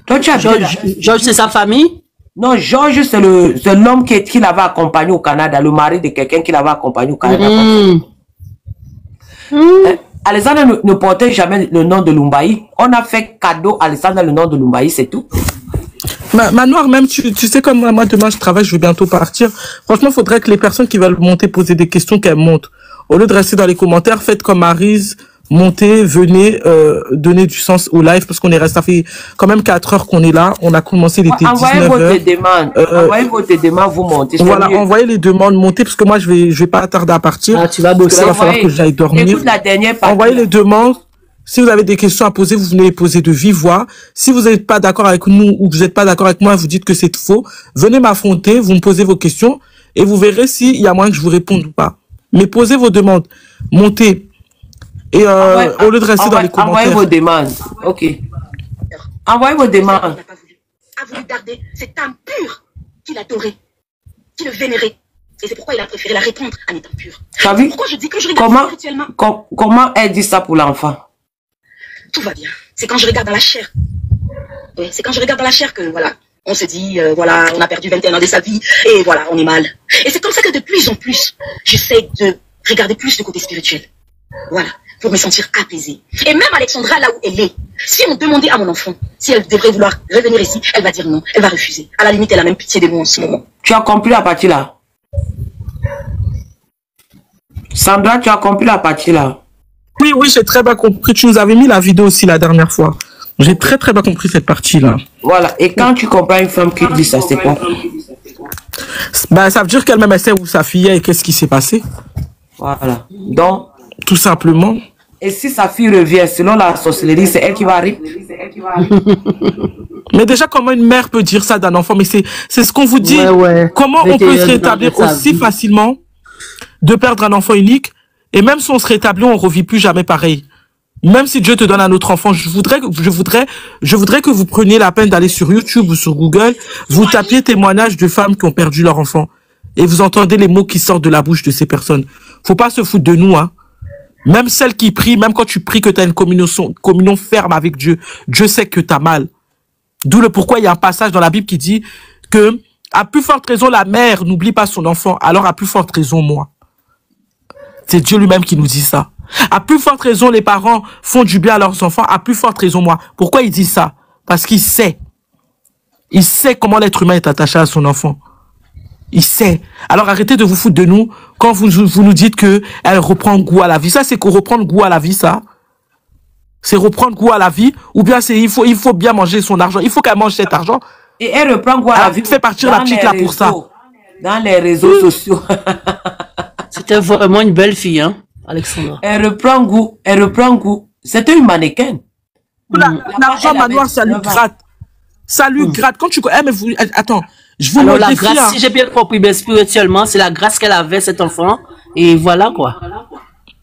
Toi, tu as Georges, c'est sa famille? Non, Georges, c'est l'homme qui l'avait accompagné au Canada, le mari de quelqu'un qui l'avait accompagné au Canada. Alexandre ne portait jamais le nom de Lumbaï. On a fait cadeau à Alexandre le nom de Lumbaï, c'est tout. Manoir, même, tu sais comme moi, demain, je travaille, je vais bientôt partir. Franchement, il faudrait que les personnes qui veulent monter, poser des questions, qu'elles montent. Au lieu de rester dans les commentaires, faites comme Maryse, montez, venez, donner du sens au live, parce qu'on est resté, ça fait quand même 4 heures qu'on est là. On a commencé l'été 19h. Envoyez votre demande. Envoyez votre demande, vous montez. Voilà, envoyez les demandes, montez, parce que moi, je vais pas tarder à partir. Ah, tu vas bosser. Il va falloir que j'aille dormir. Écoute la dernière partie. Envoyez les demandes. Si vous avez des questions à poser, vous venez les poser de vive voix. Si vous n'êtes pas d'accord avec nous ou vous n'êtes pas d'accord avec moi, vous dites que c'est faux, venez m'affronter, vous me posez vos questions et vous verrez s'il y a moyen que je vous réponde ou pas. Mais posez vos demandes, montez. Et au lieu de rester dans les commentaires. Envoyez vos demandes. Ok. Envoyez vos demandes. Il n'a pas voulu. A voulu garder cette âme pure qu'il adorait, qu'il vénérait. Et c'est pourquoi il a préféré la répondre en étant pure. Tu as vu? Pourquoi je dis que je regarde spirituellement? Comment elle dit ça pour l'enfant? Tout va bien. C'est quand je regarde dans la chair. Oui, c'est quand je regarde dans la chair que, voilà, on se dit, voilà, on a perdu 21 ans de sa vie, et voilà, on est mal. Et c'est comme ça que de plus en plus, j'essaie de regarder plus le côté spirituel. Voilà, pour me sentir apaisée. Et même Alexandra, là où elle est, si on demandait à mon enfant si elle devrait vouloir revenir ici, elle va dire non, elle va refuser. À la limite, elle a même pitié de moi en ce moment. Tu as compris la partie là? Sandra, tu as compris la partie là? Oui, j'ai très bien compris. Tu nous avais mis la vidéo aussi la dernière fois. J'ai très bien compris cette partie-là. Voilà. Et quand tu comprends une femme qui dit ça, c'est quoi? Ben, ça veut dire qu'elle-même, elle sait où sa fille est et qu'est-ce qui s'est passé. Voilà. Donc, tout simplement. Et si sa fille revient, selon la sorcellerie, c'est elle qui va arriver. Mais déjà, comment une mère peut dire ça d'un enfant? Mais c'est ce qu'on vous dit. Comment on peut se rétablir aussi facilement de perdre un enfant unique? Et même si on se rétablit, on ne revit plus jamais pareil. Même si Dieu te donne un autre enfant, je voudrais que vous preniez la peine d'aller sur YouTube ou sur Google, vous tapiez témoignages de femmes qui ont perdu leur enfant. Et vous entendez les mots qui sortent de la bouche de ces personnes. Faut pas se foutre de nous, hein. Même celles qui prient, même quand tu pries que tu as une communion ferme avec Dieu, Dieu sait que tu as mal. D'où le pourquoi il y a un passage dans la Bible qui dit que, à plus forte raison, la mère n'oublie pas son enfant, alors à plus forte raison, moi. C'est Dieu lui-même qui nous dit ça. À plus forte raison, les parents font du bien à leurs enfants, à plus forte raison, moi. Pourquoi il dit ça? Parce qu'il sait. Il sait comment l'être humain est attaché à son enfant. Il sait. Alors arrêtez de vous foutre de nous quand vous nous dites que elle reprend goût à la vie. Ça, c'est qu'on reprend goût à la vie, ça. C'est reprendre goût à la vie. Ou bien c'est il faut bien manger son argent. Il faut qu'elle mange cet argent. Et elle reprend goût à la vie. Fait partir la petite là pour ça. Dans les réseaux sociaux. C'était vraiment une belle fille, hein, Alexandra. Elle reprend goût. Elle reprend goût. C'était une mannequin. L'argent, Manoir, ça lui gratte. Ça lui gratte. Quand tu... mais vous... Attends. Je vous Alors la grâce, si j'ai bien compris, mais spirituellement, c'est la grâce qu'elle avait, cet enfant. Et voilà, quoi.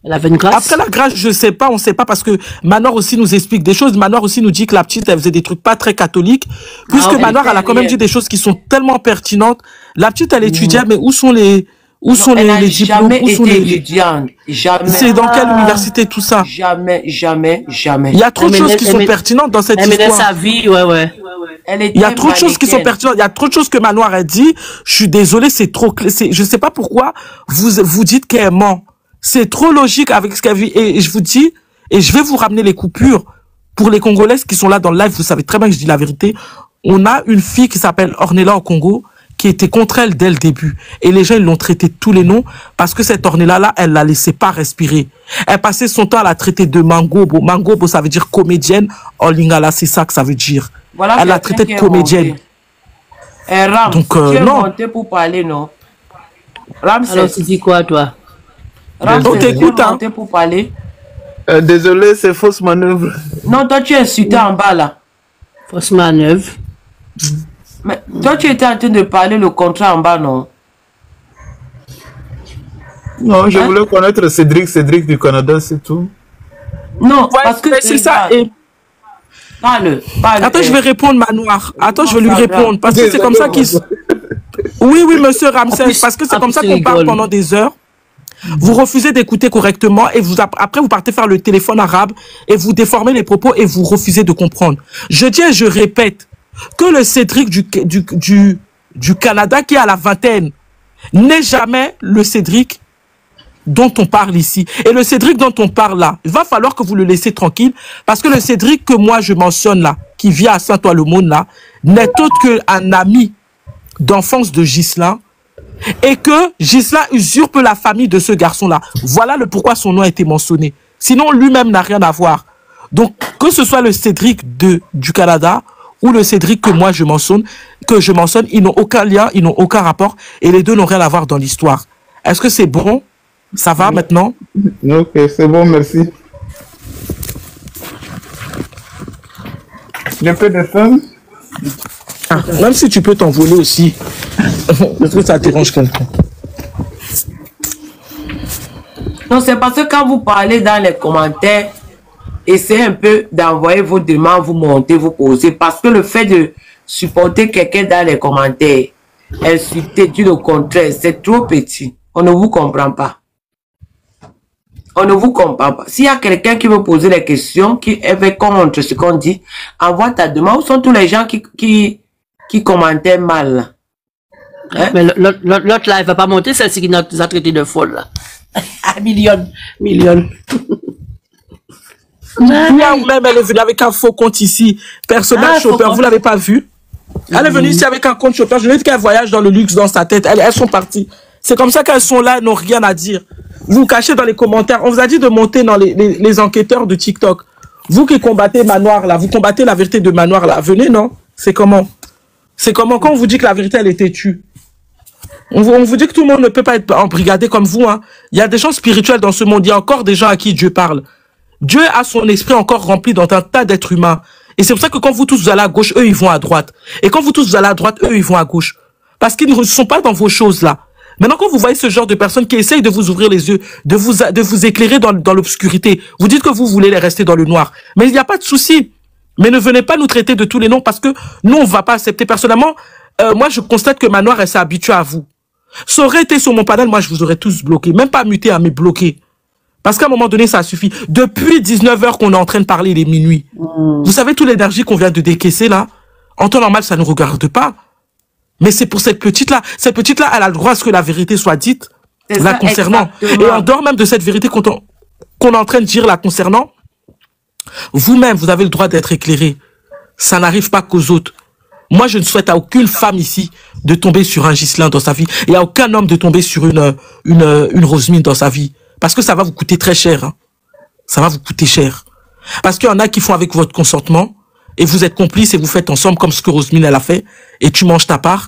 Elle avait une grâce. Après la grâce, je sais pas, on sait pas, parce que Manoir aussi nous explique des choses. Manoir aussi nous dit que la petite, elle faisait des trucs pas très catholiques. Puisque Manoir, elle a quand même dit des choses qui sont tellement pertinentes. La petite, elle étudiait, mais où sont les diplômes? Où sont les étudiantes? Jamais. C'est dans quelle université tout ça? Jamais. Il y a trop de choses qui sont pertinentes dans cette histoire. Elle menait sa vie, ouais. Il y a trop de choses qui sont pertinentes. Il y a trop de choses que Manoir a dit. Je suis désolé, c'est trop clair. Je sais pas pourquoi vous dites qu'elle ment. C'est trop logique avec ce qu'elle vit. Et je vous dis, et je vais vous ramener les coupures pour les Congolaises qui sont là dans le live. Vous savez très bien que je dis la vérité. On a une fille qui s'appelle Ornella au Congo, qui était contre elle dès le début. Et les gens, ils l'ont traité de tous les noms parce que cette Ornella-là, elle la laissait pas respirer. Elle passait son temps à la traiter de Mangobo. Mangobo, ça veut dire comédienne. En lingala, c'est ça que ça veut dire. Voilà, elle l'a traité de comédienne. Ram, donc, tu es monté pour parler, non? Ram, alors, tu dis quoi, toi? Ram, tu es monté pour parler? Désolé, c'est fausse manœuvre. Non, toi, tu es insulté en bas, là. Fausse manœuvre. Mais toi, tu étais en train de parler le contrat en bas, non? Non, je voulais connaître Cédric du Canada, c'est tout. Non, parce que c'est ça. Et... Parle. Attends, je vais répondre, Manoir. Attends, je vais lui répondre. Parce que c'est comme ça qu'il... Oui, monsieur Ramsès. Parce que c'est comme ça qu'on parle pendant des heures. Vous refusez d'écouter correctement et après vous partez faire le téléphone arabe et vous déformez les propos et vous refusez de comprendre. Je dis et je répète que le Cédric du Canada qui est à la vingtaine n'est jamais le Cédric dont on parle ici. Et le Cédric dont on parle là, il va falloir que vous le laissiez tranquille parce que le Cédric que moi je mentionne là, qui vit à Saint-Ouen-le-Monde là, n'est autre qu'un ami d'enfance de Ghislain et que Ghislain usurpe la famille de ce garçon-là. Voilà le pourquoi son nom a été mentionné. Sinon, lui-même n'a rien à voir. Donc, que ce soit le Cédric du Canada ou le Cédric que moi je mentionne, ils n'ont aucun lien, ils n'ont aucun rapport et les deux n'ont rien à voir dans l'histoire. Est-ce que c'est bon? Ça va maintenant? Ok, c'est bon, merci. J'ai un peu de fun. Même si tu peux t'envoler aussi. Est-ce que ça dérange quelqu'un? Non, c'est parce que quand vous parlez dans les commentaires, essayez un peu d'envoyer vos demandes, vous montez, vous posez. Parce que le fait de supporter quelqu'un dans les commentaires, insulter, dire le contraire, c'est trop petit. On ne vous comprend pas. On ne vous comprend pas. S'il y a quelqu'un qui veut poser des questions, qui est contre ce qu'on dit, envoie ta demande. Où sont tous les gens qui commentaient mal? Hein? Mais l'autre là, elle va pas monter, celle-ci qui nous a traité de folle là. Millionne. Même elle est venue avec un faux compte ici. Personnage chauffeur, vous l'avez pas vu? Elle est venue ici avec un compte chauffeur. Je lui ai dit qu'elle voyage dans le luxe dans sa tête. Elles sont parties. C'est comme ça qu'elles sont là, elles n'ont rien à dire. Vous cachez dans les commentaires. On vous a dit de monter dans les enquêteurs de TikTok. Vous qui combattez Manoir là, vous combattez la vérité de Manoir là. Venez, non? C'est comment? C'est comment quand on vous dit que la vérité elle est têtue? On vous dit que tout le monde ne peut pas être embrigadé comme vous. Hein. Il y a des gens spirituels dans ce monde. Il y a encore des gens à qui Dieu parle. Dieu a son esprit encore rempli dans un tas d'êtres humains. Et c'est pour ça que quand vous tous vous allez à gauche, eux, ils vont à droite. Et quand vous tous vous allez à droite, eux, ils vont à gauche. Parce qu'ils ne sont pas dans vos choses-là. Maintenant, quand vous voyez ce genre de personnes qui essayent de vous ouvrir les yeux, de vous éclairer dans l'obscurité, vous dites que vous voulez les rester dans le noir. Mais il n'y a pas de souci. Mais ne venez pas nous traiter de tous les noms parce que nous, on ne va pas accepter. Personnellement, moi, je constate que Manoir, elle s'est habituée à vous. Ça aurait été sur mon panel, moi, je vous aurais tous bloqué. Même pas muté, à me bloquer. Parce qu'à un moment donné, ça suffit. Depuis 19h qu'on est en train de parler, il est minuit. Vous savez, toute l'énergie qu'on vient de décaisser, là, en temps normal, ça ne nous regarde pas. Mais c'est pour cette petite-là. Cette petite-là, elle a le droit à ce que la vérité soit dite, la concernant. Exactement. Et en dehors même de cette vérité qu'on est en train de dire la concernant, vous-même, vous avez le droit d'être éclairé. Ça n'arrive pas qu'aux autres. Moi, je ne souhaite à aucune femme ici de tomber sur un Ghislain dans sa vie. Et à aucun homme de tomber sur une Rosemine dans sa vie. Parce que ça va vous coûter très cher. Hein. Ça va vous coûter cher. Parce qu'il y en a qui font avec votre consentement. Et vous êtes complices et vous faites ensemble comme ce que Rosemine elle a fait. Et tu manges ta part.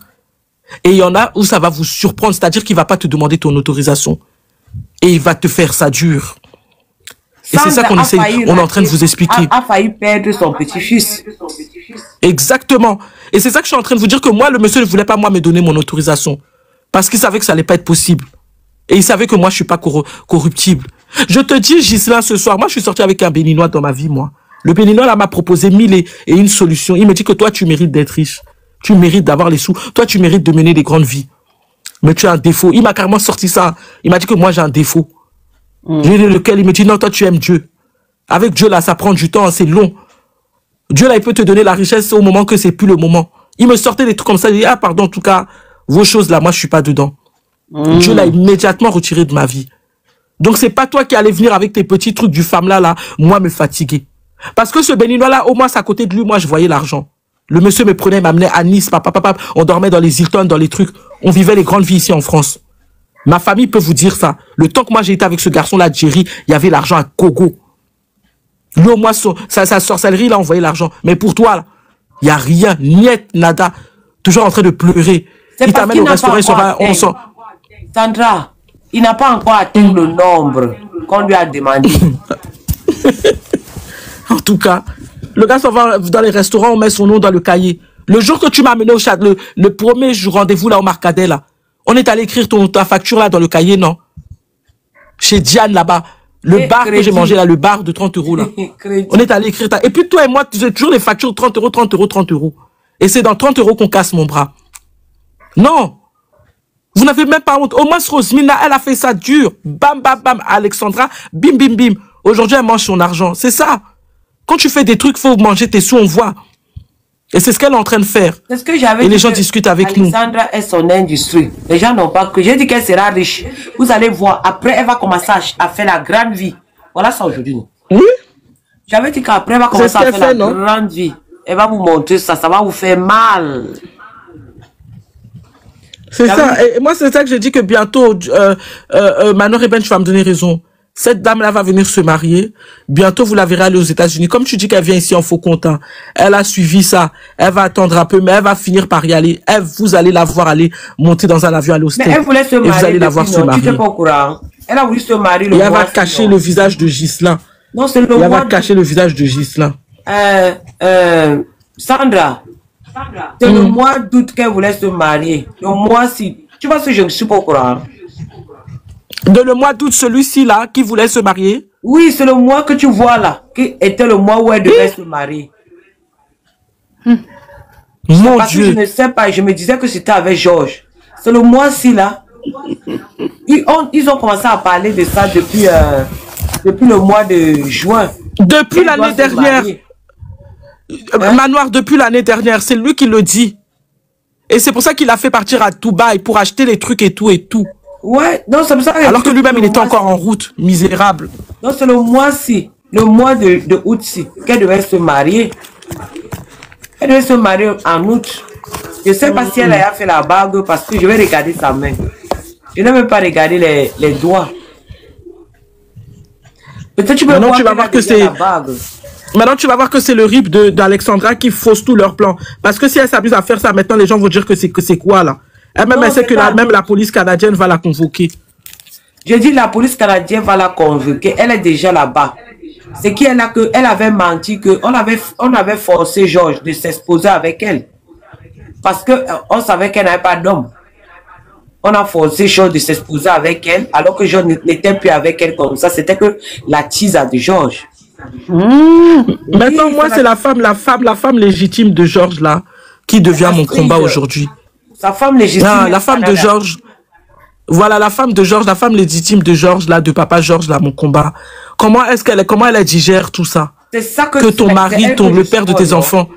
Et il y en a où ça va vous surprendre. C'est-à-dire qu'il va pas te demander ton autorisation. Et il va te faire ça dur. Et c'est ça qu'on essaie, on est en train de vous expliquer. A failli perdre son petit-fils. Exactement. Et c'est ça que je suis en train de vous dire que moi, le monsieur ne voulait pas moi me donner mon autorisation. Parce qu'il savait que ça allait pas être possible. Et il savait que moi, je suis pas corruptible. Je te dis, Ghislain, ce soir, moi, je suis sorti avec un Béninois dans ma vie, moi. Le Béninois, là, m'a proposé 1000 et une solution. Il me dit que toi, tu mérites d'être riche. Tu mérites d'avoir les sous. Toi, tu mérites de mener des grandes vies. Mais tu as un défaut. Il m'a carrément sorti ça. Il m'a dit que moi, j'ai un défaut. Lequel il me dit, non, toi, tu aimes Dieu. Avec Dieu, là, ça prend du temps, c'est long. Dieu, là, il peut te donner la richesse au moment que c'est plus le moment. Il me sortait des trucs comme ça. Il dit, ah, pardon, en tout cas, vos choses, là, moi, je suis pas dedans. Dieu l'a immédiatement retiré de ma vie. Donc, c'est pas toi qui allais venir avec tes petits trucs du femme là, moi, me fatiguer. Parce que ce Béninois là, au moins, à côté de lui, moi, je voyais l'argent. Le monsieur me prenait, m'amenait à Nice, papa, on dormait dans les Hilton, dans les trucs. On vivait les grandes vies ici en France. Ma famille peut vous dire ça. Le temps que moi, j'ai été avec ce garçon-là, Jerry, il y avait l'argent à gogo. Lui, au moins, sa sorcellerie, là, on voyait l'argent. Mais pour toi, il n'y a rien, niet, nada. Toujours en train de pleurer. Il t'amène au restaurant, on sent. Sandra, il n'a pas encore atteint le nombre qu'on lui a demandé. En tout cas, le gars s'en va dans les restaurants, on met son nom dans le cahier. Le jour que tu m'as amené au chat, le premier rendez-vous là au Marcadet, là, on est allé écrire ta facture là dans le cahier, non? Chez Diane là-bas. Le bar que j'ai mangé là, le bar de 30 € là. On est allé écrire Et puis toi et moi, tu as toujours les factures 30 €, 30 €, 30 €. Et c'est dans 30 € qu'on casse mon bras. Non! Vous n'avez même pas honte. Au moins, Rosemina, elle a fait ça dur. Bam, bam, bam. Alexandra, bim, bim, bim. Aujourd'hui, elle mange son argent. C'est ça. Quand tu fais des trucs, faut manger tes sous, on voit. Et c'est ce qu'elle est en train de faire. C'est ce que j'avais dit. Et les gens discutent avec nous. Alexandra est son industrie. Les gens n'ont pas cru. J'ai dit qu'elle sera riche. Vous allez voir. Après, elle va commencer à faire la grande vie. Voilà ça aujourd'hui. Oui. J'avais dit qu'après, elle va commencer à faire la grande vie. Elle va vous montrer ça. Ça va vous faire mal. C'est ça. Et moi, c'est ça que j'ai dit que bientôt, Manoir et Ben, tu vas me donner raison. Cette dame-là va venir se marier. Bientôt, vous la verrez aller aux États-Unis. Comme tu dis qu'elle vient ici en faux compte, hein. Elle a suivi ça. Elle va attendre un peu, mais elle va finir par y aller. Vous allez la voir aller monter dans un avion, aller au States. Mais elle voulait se marier. Et vous allez la voir se marier. Tu n'es pas au courant. Elle a voulu se marier le mois. Et elle va cacher le visage de Ghislain. Non, c'est le mois. Elle va cacher le visage de Ghislain. Sandra. C'est le mois d'août qu'elle voulait se marier. Le mois-ci. Tu vois ce que je ne suis pas au courant. De le mois d'août, celui-ci là, qui voulait se marier? Oui, c'est le mois que tu vois là, qui était le mois où elle devait se marier. Mon Parce Dieu. que je ne sais pas, je me disais que c'était avec Georges. C'est le mois-ci là. Ils ont commencé à parler de ça depuis le mois de juin. Depuis l'année dernière. Manoir, depuis l'année dernière, c'est lui qui le dit. Et c'est pour ça qu'il a fait partir à Dubaï pour acheter les trucs et tout et tout. Ouais, non, c'est pour ça. Alors que lui-même, il était encore en route, misérable. Non, c'est le mois-ci, le mois de août-ci, qu'elle devait se marier. Elle devait se marier en août. Je ne sais pas si elle a fait la bague parce que je vais regarder sa main. Je n'ai même pas regardé les doigts. Peut-être tu peux Maintenant, voir tu vas voir que c'est... Maintenant, tu vas voir que c'est le rip d'Alexandra qui fausse tous leurs plans. Parce que si elle s'abuse à faire ça, maintenant, les gens vont dire que c'est quoi, là? Elle sait que même la police canadienne va la convoquer. Je dis la police canadienne va la convoquer. Elle est déjà là-bas. C'est qu'elle avait menti, qu'on avait forcé Georges de s'exposer avec elle. Parce qu'on savait qu'elle n'avait pas d'homme. On a forcé Georges de s'exposer avec elle, alors que Georges n'était plus avec elle comme ça. C'était que la tisa de Georges. Maintenant, moi, c'est la femme légitime de Georges, là, qui devient mon combat aujourd'hui. Sa femme légitime. Ah, la femme de Georges. Voilà, la femme de Georges, la femme légitime de Georges, là, de papa Georges, là, mon combat. Comment elle digère tout ça? C'est ça que ton mari, le père de tes enfants,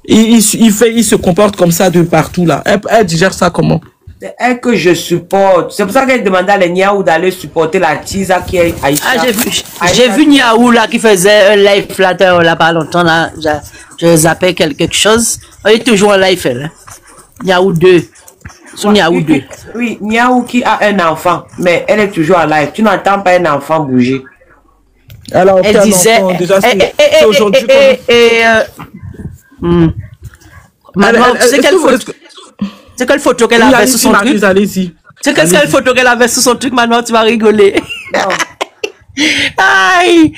il se comporte comme ça de partout, là. Elle digère ça comment? C'est elle que je supporte. C'est pour ça qu'elle demandait à les Niaou d'aller supporter la tisa qui est Aïcha. Ah, j'ai vu Niaou là qui faisait un live flatter là pas longtemps là. Je zappais quelque chose. Elle est toujours en live elle. Niaou 2. Sur Niaou 2. Oui, Niaou qui a un enfant, mais elle est toujours en live. Tu n'entends pas un enfant bouger. Alors, elle disait. C'est aujourd'hui. C'est quelle photo qu'elle avait sur son truc? C'est quelle photo qu'elle avait sur son truc, maintenant tu vas rigoler. Aïe!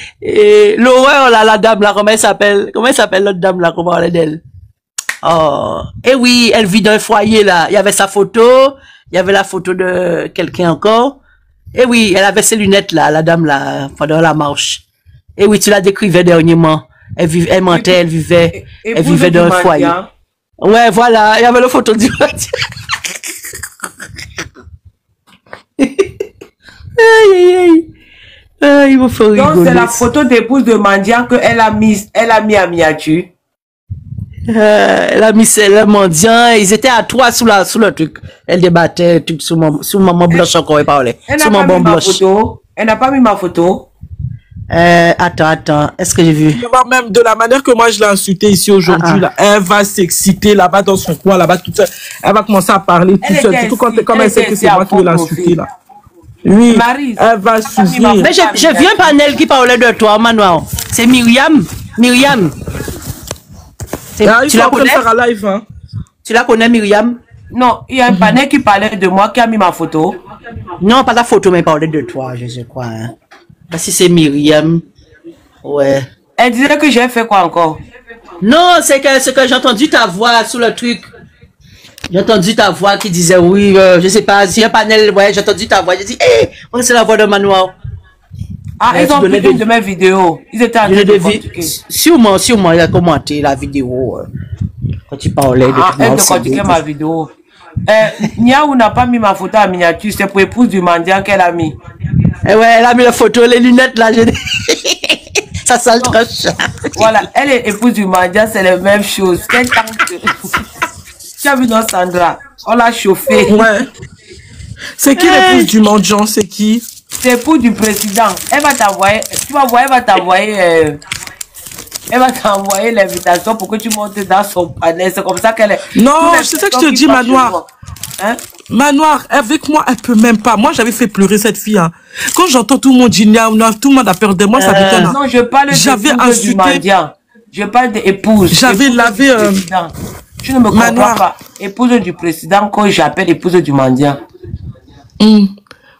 L'horreur là, la dame là, comment elle s'appelle l'autre dame là, comment elle est d'elle? Oh, et oui, elle vit dans un foyer là. Il y avait sa photo, il y avait la photo de quelqu'un encore. Et oui, elle avait ses lunettes là, la dame là, pendant la marche. Et oui, tu la décrivais dernièrement. Elle mentait, elle vivait dans un foyer. Ouais, voilà, il y avait la photo du il me faut rigoler. Donc c'est la photo d'épouse de Mandian qu'elle a mis à miniature. Elle a mis le mendiant, ils étaient à trois sous le truc. Elle débattait tout sous maman blanche encore, elle parlait. Elle n'a pas mis ma photo. Attends, est-ce que j'ai vu? Même de la manière que moi je l'ai insultée ici aujourd'hui, là, elle va s'exciter là-bas dans son coin, là-bas toute seule. Elle va commencer à parler toute seule, surtout quand elle sait que c'est moi qui vais l'insulter là. Oui, elle va s'ouvrir. Mais j'ai vu un panel qui parlait de toi, Manoir. C'est Myriam. Tu la connais? Faire un live, hein? Tu la connais, Myriam? Non, il y a un panel qui parlait de moi, qui a mis ma photo. Non, pas la photo, mais il parlait de toi, je crois. Hein. Si c'est Myriam, ouais. Elle disait que j'ai fait quoi encore? Non, c'est que j'ai entendu ta voix sur le truc. J'ai entendu ta voix qui disait oui, je sais pas, si un panel, ouais, j'ai entendu ta voix. J'ai dit, hé, c'est la voix de Manoir. Ah, ils ont pris une de mes vidéos. Ils étaient en train de critiquer. Sûrement, il a commenté la vidéo quand tu parlais de elle a critiqué ma vidéo. Niaou n'a pas mis ma photo en miniature, c'est pour épouse du mendiant qu'elle a mis. Ouais, elle a mis la photo, les lunettes là, ça sent trop cher. Voilà, elle est épouse du mendiant, c'est la même chose. Tu as vu dans Sandra, on l'a chauffé. Ouais. C'est qui l'épouse du mendiant, c'est qui? C'est l'épouse du président. Elle va t'envoyer, tu vas voir, elle va t'envoyer l'invitation pour que tu montes dans son panel. C'est comme ça qu'elle est. Non, c'est ça que je te dis, Manoir. Hein? Manoir, avec moi, elle peut même pas. Moi, j'avais fait pleurer cette fille. Hein. Quand j'entends tout le monde dire tout le monde a peur de moi, ça m'étonne. Non, je parle d'épouse du mendiant. Je parle d'épouse. J'avais lavé. Tu ne me comprends pas. Épouse du président, quand j'appelle épouse du mendiant.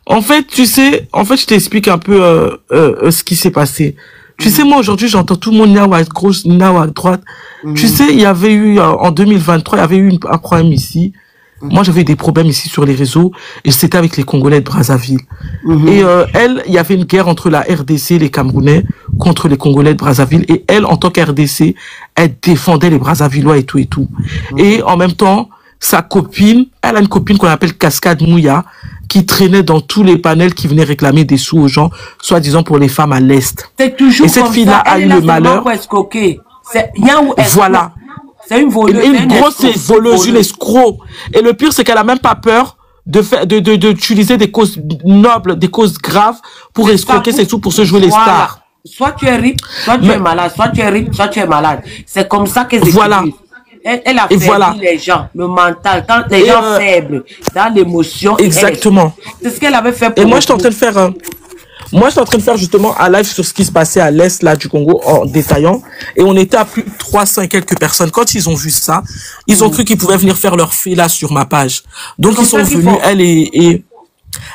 En fait, tu sais, je t'explique un peu ce qui s'est passé. Tu sais, moi, aujourd'hui, j'entends tout le monde Niaou à gauche, Niaou à droite. Tu sais, il y avait eu, en 2023, il y avait eu un problème ici. Moi, j'avais des problèmes ici sur les réseaux, et c'était avec les Congolais de Brazzaville. Et il y avait une guerre entre la RDC, les Camerounais, contre les Congolais de Brazzaville, et elle, en tant qu'RDC, elle défendait les Brazzavillois et tout et tout. Et en même temps, sa copine, elle a une copine qu'on appelle Cascade Mouya, qui traînait dans tous les panels qui venaient réclamer des sous aux gens, soi-disant pour les femmes à l'Est. C'est toujours et cette fille-là a eu le malheur. Voilà. C'est une voleuse. Une grosse voleuse, une escroc. Et le pire, c'est qu'elle a même pas peur d'utiliser des causes nobles, des causes graves pour escroquer ses sous, pour se jouer les stars. Soit tu es ripe, soit tu es malade, soit tu es ripe, soit tu es malade. C'est comme ça qu'elles voilà. Elle a fait les gens, le mental, quand les gens faibles, dans l'émotion. Exactement. C'est ce qu'elle avait fait pour et moi, je suis en train de faire Moi, j'étais en train de faire justement un live sur ce qui se passait à l'est là du Congo en détaillant. Et on était à plus de 300 et quelques personnes. Quand ils ont vu ça, ils ont cru qu'ils pouvaient venir faire leur fait là sur ma page. Donc, ils sont venus,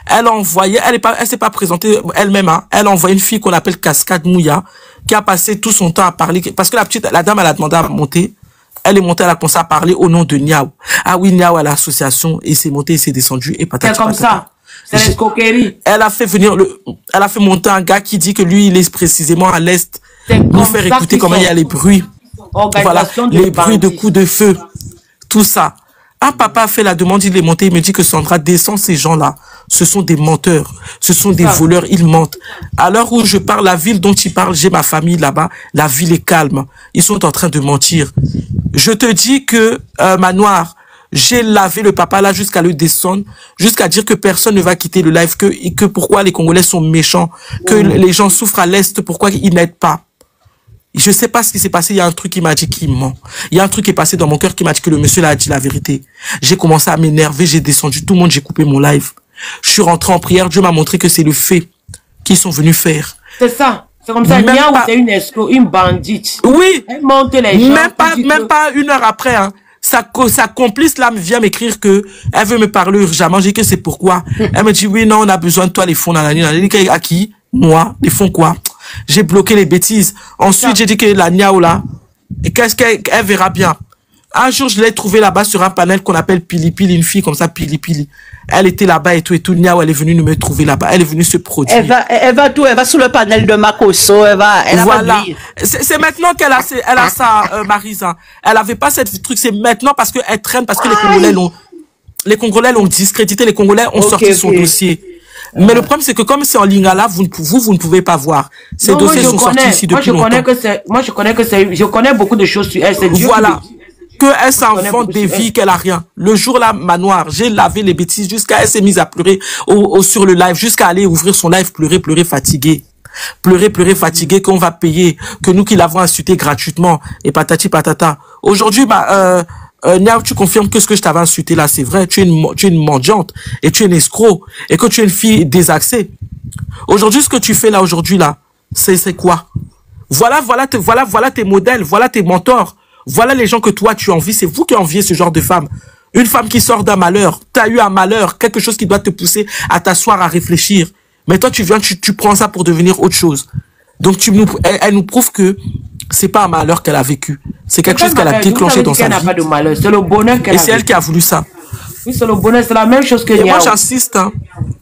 elle a envoyé, elle s'est pas présentée elle-même, hein. Elle a envoyé une fille qu'on appelle Cascade Mouya, qui a passé tout son temps à parler, parce que la dame, elle a demandé à monter. Elle est montée, elle a commencé à parler au nom de Niao. Ah oui, Niao à l'association, et c'est monté, et c'est descendu, et patati. C'est comme ça. C'est l'escroquerie. Elle a fait monter un gars qui dit que lui, il est précisément à l'est. Nous faire écouter comment il y a les bruits. Voilà, les bruits de coups de feu. Tout ça. Un papa a fait la demande, il est monté, il me dit que Sandra descend ces gens-là. Ce sont des menteurs. Ce sont des voleurs, ils mentent. À l'heure où je parle, la ville dont il parle, j'ai ma famille là-bas, la ville est calme. Ils sont en train de mentir. Je te dis que, Manoir, j'ai lavé le papa là jusqu'à le descendre, jusqu'à dire que personne ne va quitter le live, que pourquoi les Congolais sont méchants, que les gens souffrent à l'Est, pourquoi ils n'aident pas. Je sais pas ce qui s'est passé, il y a un truc qui m'a dit qu'il ment. Il y a un truc qui est passé dans mon cœur qui m'a dit que le monsieur là a dit la vérité. J'ai commencé à m'énerver, j'ai descendu, tout le monde, j'ai coupé mon live. Je suis rentré en prière, Dieu m'a montré que c'est le fait qu'ils sont venus faire. C'est ça. C'est comme ça, Niao, c'est une escroc, une bandite. Oui. Elle monte les gens. Même pas une heure après, hein. Sa complice là me vient m'écrire que elle veut me parler urgemment. J'ai dit que c'est pourquoi. Elle me dit oui, non, on a besoin de toi, les fonds. À qui? Moi, les fonds quoi? J'ai bloqué les bêtises. Ensuite, j'ai dit que la Niao là, qu'est-ce qu'elle verra bien. Un jour, je l'ai trouvée là-bas sur un panel qu'on appelle Pili Pili, une fille comme ça, Pili Pili. Elle était là-bas et tout. Niao, elle est venue me trouver là-bas. Elle est venue se produire. Elle va sur le panel de Makoso. Voilà. C'est maintenant qu'elle a ça, Marisa. Elle avait pas cette truc. C'est maintenant parce qu'elle traîne, parce que les Congolais l'ont discrédité. Les Congolais ont sorti son dossier. Mais le problème, c'est que comme c'est en Lingala, vous ne pouvez pas voir. Ces dossiers sont sortis ici depuis longtemps. Je connais beaucoup de choses sur elle. Voilà. Elle s'invente des vies qu'elle a rien. Le jour là, Manoir, j'ai lavé les bêtises jusqu'à elle s'est mise à pleurer sur le live, jusqu'à aller ouvrir son live, pleurer fatiguée. Pleurer fatiguée qu'on va payer, que nous qui l'avons insulté gratuitement, et patata. Aujourd'hui, Niao, tu confirmes que ce que je t'avais insulté là, c'est vrai. Tu es une mendiante, et tu es une escroc, et que tu es une fille désaxée. Aujourd'hui, ce que tu fais là, aujourd'hui là, c'est quoi? Voilà tes modèles, voilà tes mentors. Voilà les gens que toi tu envies, c'est vous qui enviez ce genre de femme. Une femme qui sort d'un malheur, tu as eu un malheur, quelque chose qui doit te pousser à t'asseoir, à réfléchir. Mais toi tu viens, tu prends ça pour devenir autre chose. Donc elle nous prouve que c'est pas un malheur qu'elle a vécu, c'est quelque chose qu'elle a déclenché dans sa vie. Pas de malheur, c'est le bonheur qu'elle a. Et c'est elle qui a voulu ça. Oui, c'est le bonheur, c'est la même chose que Niao. Et moi j'insiste, hein.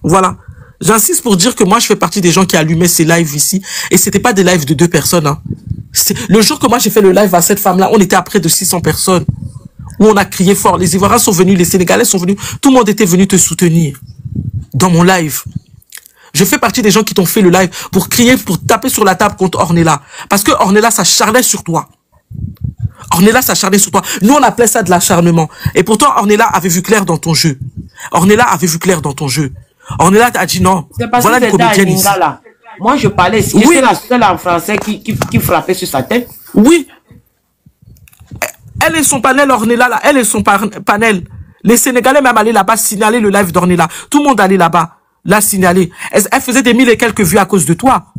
Voilà. J'insiste pour dire que moi je fais partie des gens qui allumaient ces lives ici, et c'était pas des lives de 2 personnes, hein. Le jour que moi j'ai fait le live à cette femme-là, on était à près de 600 personnes. Où on a crié fort. Les Ivoiriens sont venus, les Sénégalais sont venus. Tout le monde était venu te soutenir. Dans mon live. Je fais partie des gens qui t'ont fait le live pour crier, pour taper sur la table contre Ornella. Parce que Ornella, ça charlait sur toi. Ornella, ça charlait sur toi. Nous, on appelait ça de l'acharnement. Et pourtant, Ornella avait vu clair dans ton jeu. Ornella avait vu clair dans ton jeu. Ornella a dit non. Voilà une comédienne ici. Moi, je parlais, j'étais la seule en français qui frappait sur sa tête. Oui. Elle et son panel, Ornella, là, elle et son panel. Les Sénégalais même allaient là-bas signaler le live d'Ornella. Tout le monde allait là-bas, la signaler. Elle faisait des 1000 et quelques vues à cause de toi.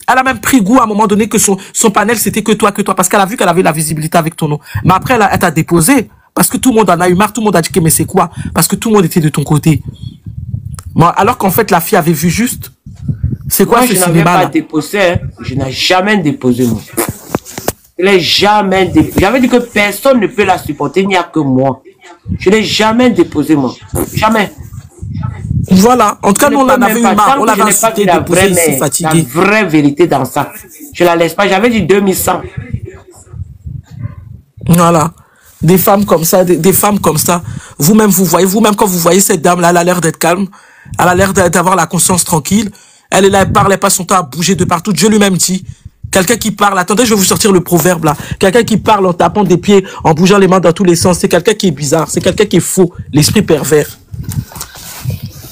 Elle a même pris goût à un moment donné que son panel, c'était que toi, parce qu'elle a vu qu'elle avait la visibilité avec ton nom. Mais après, elle t'a déposé. Parce que tout le monde en a eu marre, tout le monde a dit que mais c'est quoi? Parce que tout le monde était de ton côté. Bon, alors qu'en fait, la fille avait vu juste. C'est quoi ce cinéma-là? Je n'avais pas déposé, hein. Je n'ai jamais déposé, moi. Je l'ai jamais déposé. J'avais dit que personne ne peut la supporter, il n'y a que moi. Je n'ai jamais déposé, moi. Jamais. Voilà. En tout cas, nous, on en avait eu marre. On l'avait insulté, déposé ici, fatigué. La vraie vérité dans ça. Je la laisse pas. J'avais dit 2100. Voilà. Des femmes comme ça, des femmes comme ça. Vous-même, vous-même, quand vous voyez cette dame-là, elle a l'air d'être calme. Elle a l'air d'avoir la conscience tranquille. Elle est là, elle parle, elle passe son temps à bouger de partout. Dieu lui-même dit, quelqu'un qui parle, attendez, je vais vous sortir le proverbe là. Quelqu'un qui parle en tapant des pieds, en bougeant les mains dans tous les sens, c'est quelqu'un qui est bizarre, c'est quelqu'un qui est faux, l'esprit pervers.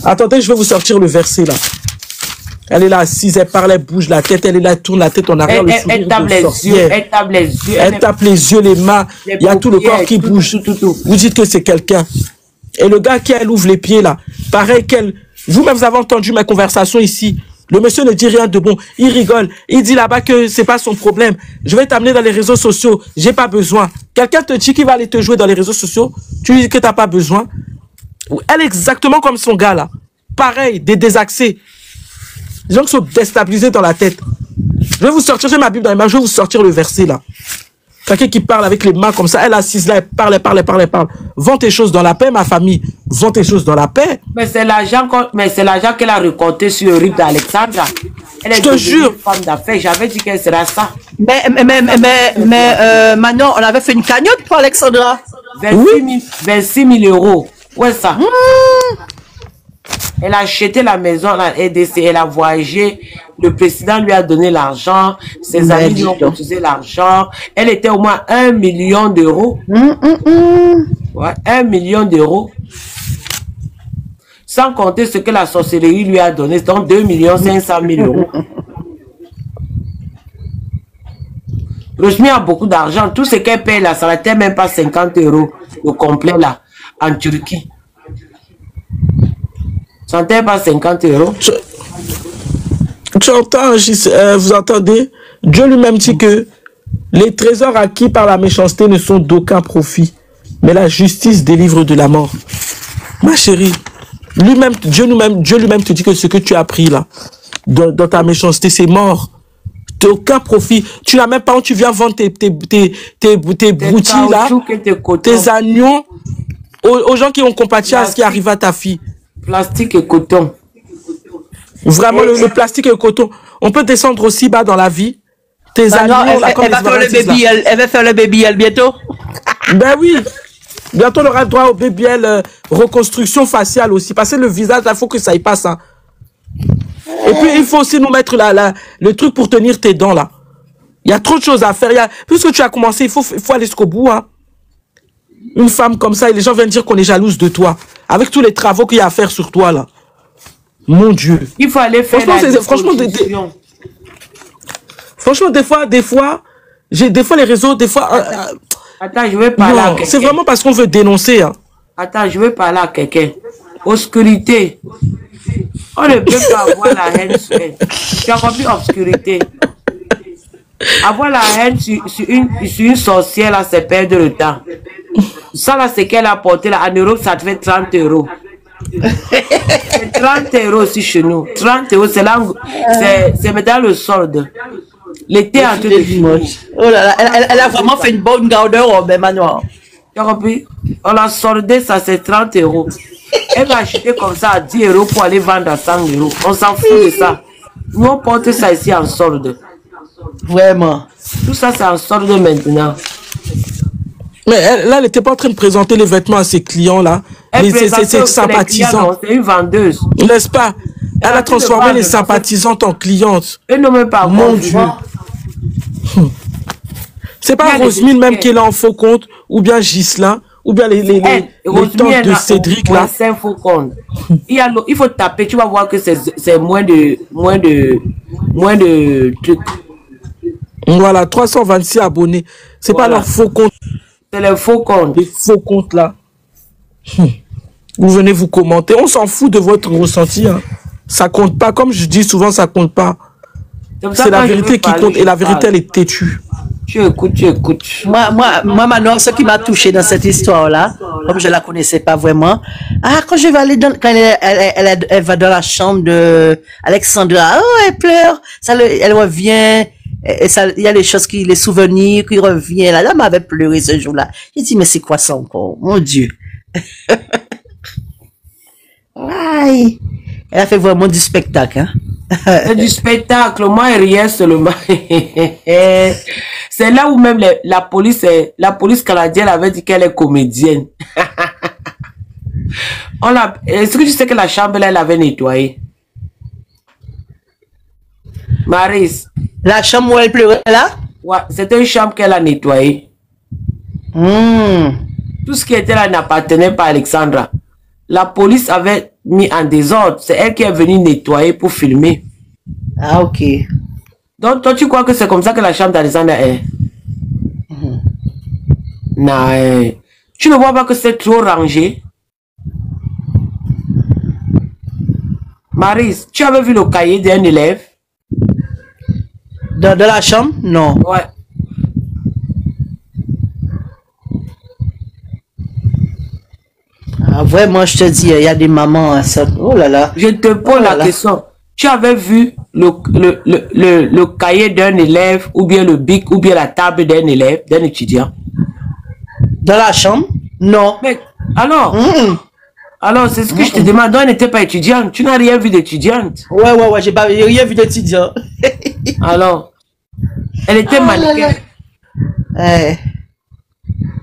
Attendez, je vais vous sortir le verset là. Elle est là assise, elle parle, elle bouge la tête, elle est là, elle tourne la tête en arrière, elle tape les yeux, elle tape les yeux. Elle tape les yeux, les mains, il y a tout le corps qui bouge. Vous dites que c'est quelqu'un. Et le gars qui elle ouvre les pieds là, pareil qu'elle... Vous-même, vous avez entendu mes conversations ici. Le monsieur ne dit rien de bon. Il rigole. Il dit là-bas que c'est pas son problème. Je vais t'amener dans les réseaux sociaux. J'ai pas besoin. Quelqu'un te dit qu'il va aller te jouer dans les réseaux sociaux. Tu lui dis que t'as pas besoin. Elle est exactement comme son gars là. Pareil, des désaxés. Les gens qui sont déstabilisés dans la tête. Je vais vous sortir, j'ai ma Bible dans les mains, je vais vous sortir le verset là. Quelqu'un qui parle avec les mains comme ça, elle assise là, elle parle. Vends tes choses dans la paix, ma famille. Vends tes choses dans la paix. Mais c'est l'argent qu'elle a récolté sur le RIP d'Alexandra. Elle est devenue femme d'affaires. J'avais dit qu'elle sera ça. Mais Manon, on avait fait une cagnotte pour Alexandra. 26 000 euros. Ouais, ça. Elle a acheté la maison, elle a voyagé. Le président lui a donné l'argent. Ses amis lui ont cotisé l'argent. Elle était au moins 1 million d'euros. Ouais, 1 million d'euros. Sans compter ce que la sorcellerie lui a donné, donc 2 500 000 euros. Rosemary a beaucoup d'argent. Tout ce qu'elle paye là, ça n'était même pas 50 euros. Le complet là, en Turquie. Ça n'était pas 50 euros. Tu entends, vous entendez? Dieu lui-même dit que les trésors acquis par la méchanceté ne sont d'aucun profit, mais la justice délivre de la mort. Ma chérie, Dieu lui-même te dit que ce que tu as pris là, dans ta méchanceté, c'est mort. D'aucun profit. Tu n'as même pas où tu viens vendre tes broutilles là, tes agneaux, aux gens qui ont compati à ce qui arrive à ta fille. Plastique et coton. Vraiment, le plastique et le coton. On peut descendre aussi bas dans la vie. Tes agneaux, elle va faire le baby bientôt. Ben oui. Bientôt, on aura droit au BBL reconstruction faciale aussi. Parce que le visage, il faut que ça y passe. Hein. Et puis, il faut aussi nous mettre le truc pour tenir tes dents là. Il y a trop de choses à faire. Puisque tu as commencé, il faut aller jusqu'au bout. Hein. Une femme comme ça, et les gens viennent dire qu'on est jalouse de toi. Avec tous les travaux qu'il y a à faire sur toi là. Mon Dieu. Il faut aller faire franchement, des fois, les réseaux, attends, je vais parler à quelqu'un. C'est vraiment parce qu'on veut dénoncer. Hein. Attends, je vais parler à quelqu'un. Obscurité. On ne peut pas avoir la haine sur elle. Tu as compris, obscurité. Avoir la haine sur une sorcière, là, c'est perdre le temps. Ça, là, c'est qu'elle a porté, là, en Europe, ça te fait 30 euros. C'est 30 euros aussi chez nous. 30 euros, c'est là, c'est dans le solde. L'été en train de finir. Oh là là, elle a vraiment fait une bonne garde-robe, Emmanuel. Tu as compris? On a soldé, ça, c'est 30 euros. Elle va acheter comme ça à 10 euros pour aller vendre à 100 euros. On s'en fout de ça. Nous, on porte ça ici en solde. Vraiment. Tout ça, c'est en solde maintenant. Mais là, elle n'était pas en train de présenter les vêtements à ses clients, là. Ses sympathisants. C'est une vendeuse. N'est-ce pas? Elle a transformé les sympathisantes en clientes. Elle ne même pas. Mon Dieu. C'est pas Rosemary même qui est là en faux compte, ou bien Ghislain, ou bien les tantes de Cédric, là. C'est un faux compte. Il faut taper, tu vas voir que c'est moins de trucs. Voilà, 326 abonnés. C'est pas leur faux compte. C'est les faux comptes. Les faux comptes là. Vous venez vous commenter. On s'en fout de votre ressenti. Hein. Ça compte pas. Comme je dis souvent, ça compte pas. C'est la vérité qui compte. Et la vérité, elle est têtue. Tu écoutes. Moi, Manon, ce qui m'a touché dans cette histoire-là, comme je la connaissais pas vraiment, quand je vais aller quand elle va dans la chambre de Alexandra, elle pleure, elle revient, il y a les choses les souvenirs qui reviennent là. Elle m'avait pleuré ce jour-là. J'ai dit, mais c'est quoi ça encore? Mon Dieu. Ouais. Elle a fait vraiment du spectacle, hein? C'est du spectacle, moi rien seulement. C'est là où même la police canadienne avait dit qu'elle est comédienne. Est-ce que tu sais que la chambre là, elle avait nettoyé? Maris. La chambre où elle pleurait là? Ouais, c'était une chambre qu'elle a nettoyée. Tout ce qui était là n'appartenait pas à Alexandra. La police avait mis en désordre. C'est elle qui est venue nettoyer pour filmer. Ah, ok. Donc, toi, tu crois que c'est comme ça que la chambre d'Alexandra est? Non. Tu ne vois pas que c'est trop rangé? Maryse, tu avais vu le cahier d'un élève? Dans la chambre? Non. Ouais. Ah, vraiment, je te dis, il y a des mamans, ça. Oh là là. Je te pose la question. Tu avais vu le cahier d'un élève, ou bien le bic, ou bien la table d'un élève, d'un étudiant? Dans la chambre? Non. Mais, alors, alors c'est ce que je te demande. Elle n'était pas étudiante. Tu n'as rien vu d'étudiante. Ouais, j'ai rien vu d'étudiant. Alors, elle était mannequin.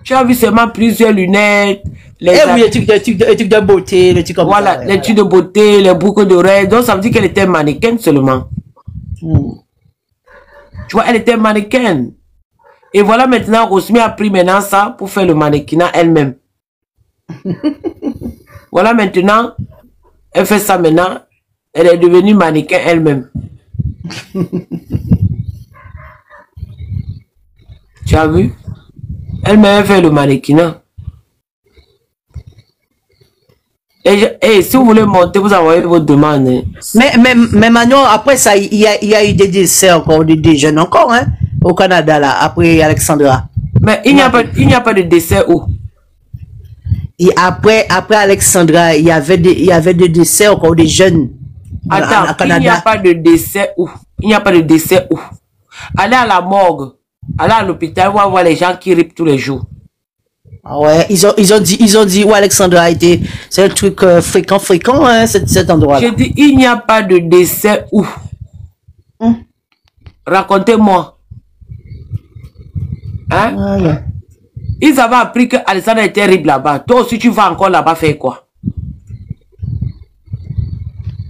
Tu as vu seulement plusieurs lunettes. Oui, les trucs de beauté, les trucs comme ça. Voilà, les trucs de beauté, les boucles d'oreilles. Donc, ça veut dire qu'elle était mannequin seulement. Tu vois, elle était mannequin. Et voilà maintenant, Rosmi a pris maintenant ça pour faire le mannequinat elle-même. Voilà maintenant, elle fait ça maintenant. Elle est devenue mannequin elle-même. Tu as vu? Elle-même fait le mannequinat. Et si vous voulez monter, vous envoyez vos demandes. Hein. Mais Manon, après ça, il y a eu des décès encore, des jeunes encore, hein, au Canada, là, après Alexandra. Mais il n'y a pas de décès où? Et après Alexandra, il y avait des décès encore des jeunes. Attends, au Canada. Il n'y a pas de décès où? Il n'y a pas de décès où? Allez à la morgue, allez à l'hôpital, on va voir les gens qui ripent tous les jours. Ah ouais, ils ont dit où Alexandra a été, c'est un truc fréquent, hein, cet endroit. J'ai dit, il n'y a pas de décès où? Racontez-moi. Hein? Ouais. Ils avaient appris que Alexandra était terrible là-bas. Toi aussi, tu vas encore là-bas faire quoi?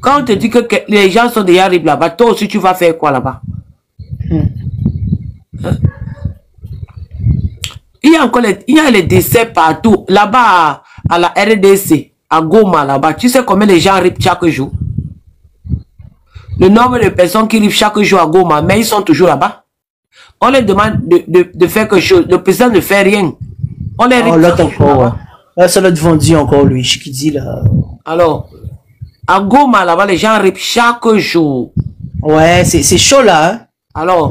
Quand on te dit que les gens sont déjà terribles là-bas, toi aussi, tu vas faire quoi là-bas? Hein? Il y a les décès partout. Là-bas, à la RDC, à Goma, là-bas. Tu sais combien les gens ripent chaque jour? Le nombre de personnes qui ripent chaque jour à Goma, mais ils sont toujours là-bas. On les demande de faire quelque chose. Le président ne fait rien. On les ripe l'autre encore. Là, c'est l'autre vendu encore, lui, qui dit là. Alors, à Goma, là-bas, les gens ripent chaque jour. Ouais, c'est chaud là. Hein? Alors,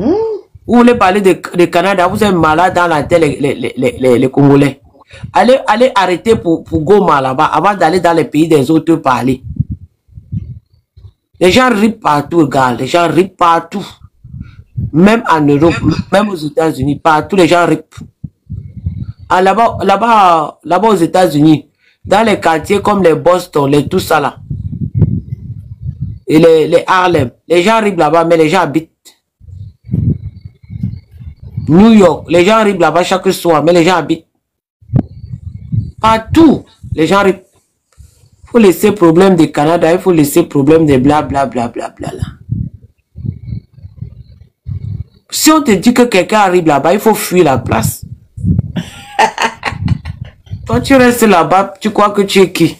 vous voulez parler de Canada, vous êtes malade dans la tête, les Congolais. Allez arrêter pour Goma là-bas, avant d'aller dans les pays des autres parler. Les gens ripent partout, gars. Les gens ripent partout. Même en Europe, même aux États-Unis, partout, les gens ripent. Ah, là-bas aux États-Unis, dans les quartiers comme les Boston, les tout ça là, et les Harlem, les gens ripent là-bas, mais les gens habitent. New York, les gens ripent là-bas chaque soir, mais les gens habitent. Partout, les gens ripent. Il faut laisser problème du Canada, il faut laisser problème de blablabla. Si on te dit que quelqu'un arrive là-bas, il faut fuir la place. Toi, tu restes là-bas, tu crois que tu es qui?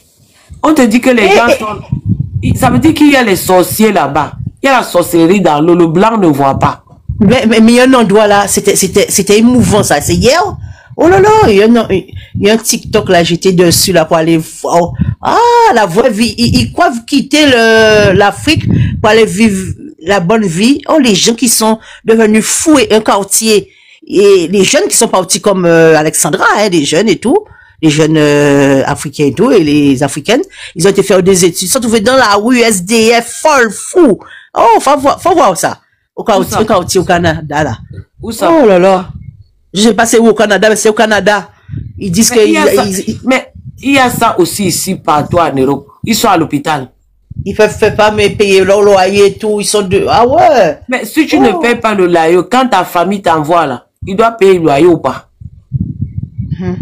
On te dit que les gens sont... Ça veut dire qu'il y a les sorciers là-bas. Il y a la sorcellerie dans l'eau, le blanc ne voit pas. Mais il y a un endroit là, c'était émouvant ça, c'est hier. Oh là là, il y a un TikTok là, j'étais dessus là pour aller voir. Ah, la vraie vie, ils croient quitter l'Afrique pour aller vivre la bonne vie. Oh, les gens qui sont devenus fous et un quartier. Et les jeunes qui sont partis comme Alexandra, hein, des jeunes et tout, les jeunes africains et tout, et les africaines, ils ont été faire des études, ils sont trouvés dans la rue, SDF, folle, fou. Oh, faut voir ça. Au quartier au Canada, là. Où ça? Oh là là. Je sais pas c'est où au Canada, mais c'est au Canada. Ils disent que... Mais il y a ça aussi ici, partout en Europe. Ils sont à l'hôpital. Ils peuvent pas me payer leur loyer et tout. Ils sont de... Ah ouais. Mais si tu ne payes pas le loyer, quand ta famille t'envoie là, il doit payer le loyer ou pas? Hein?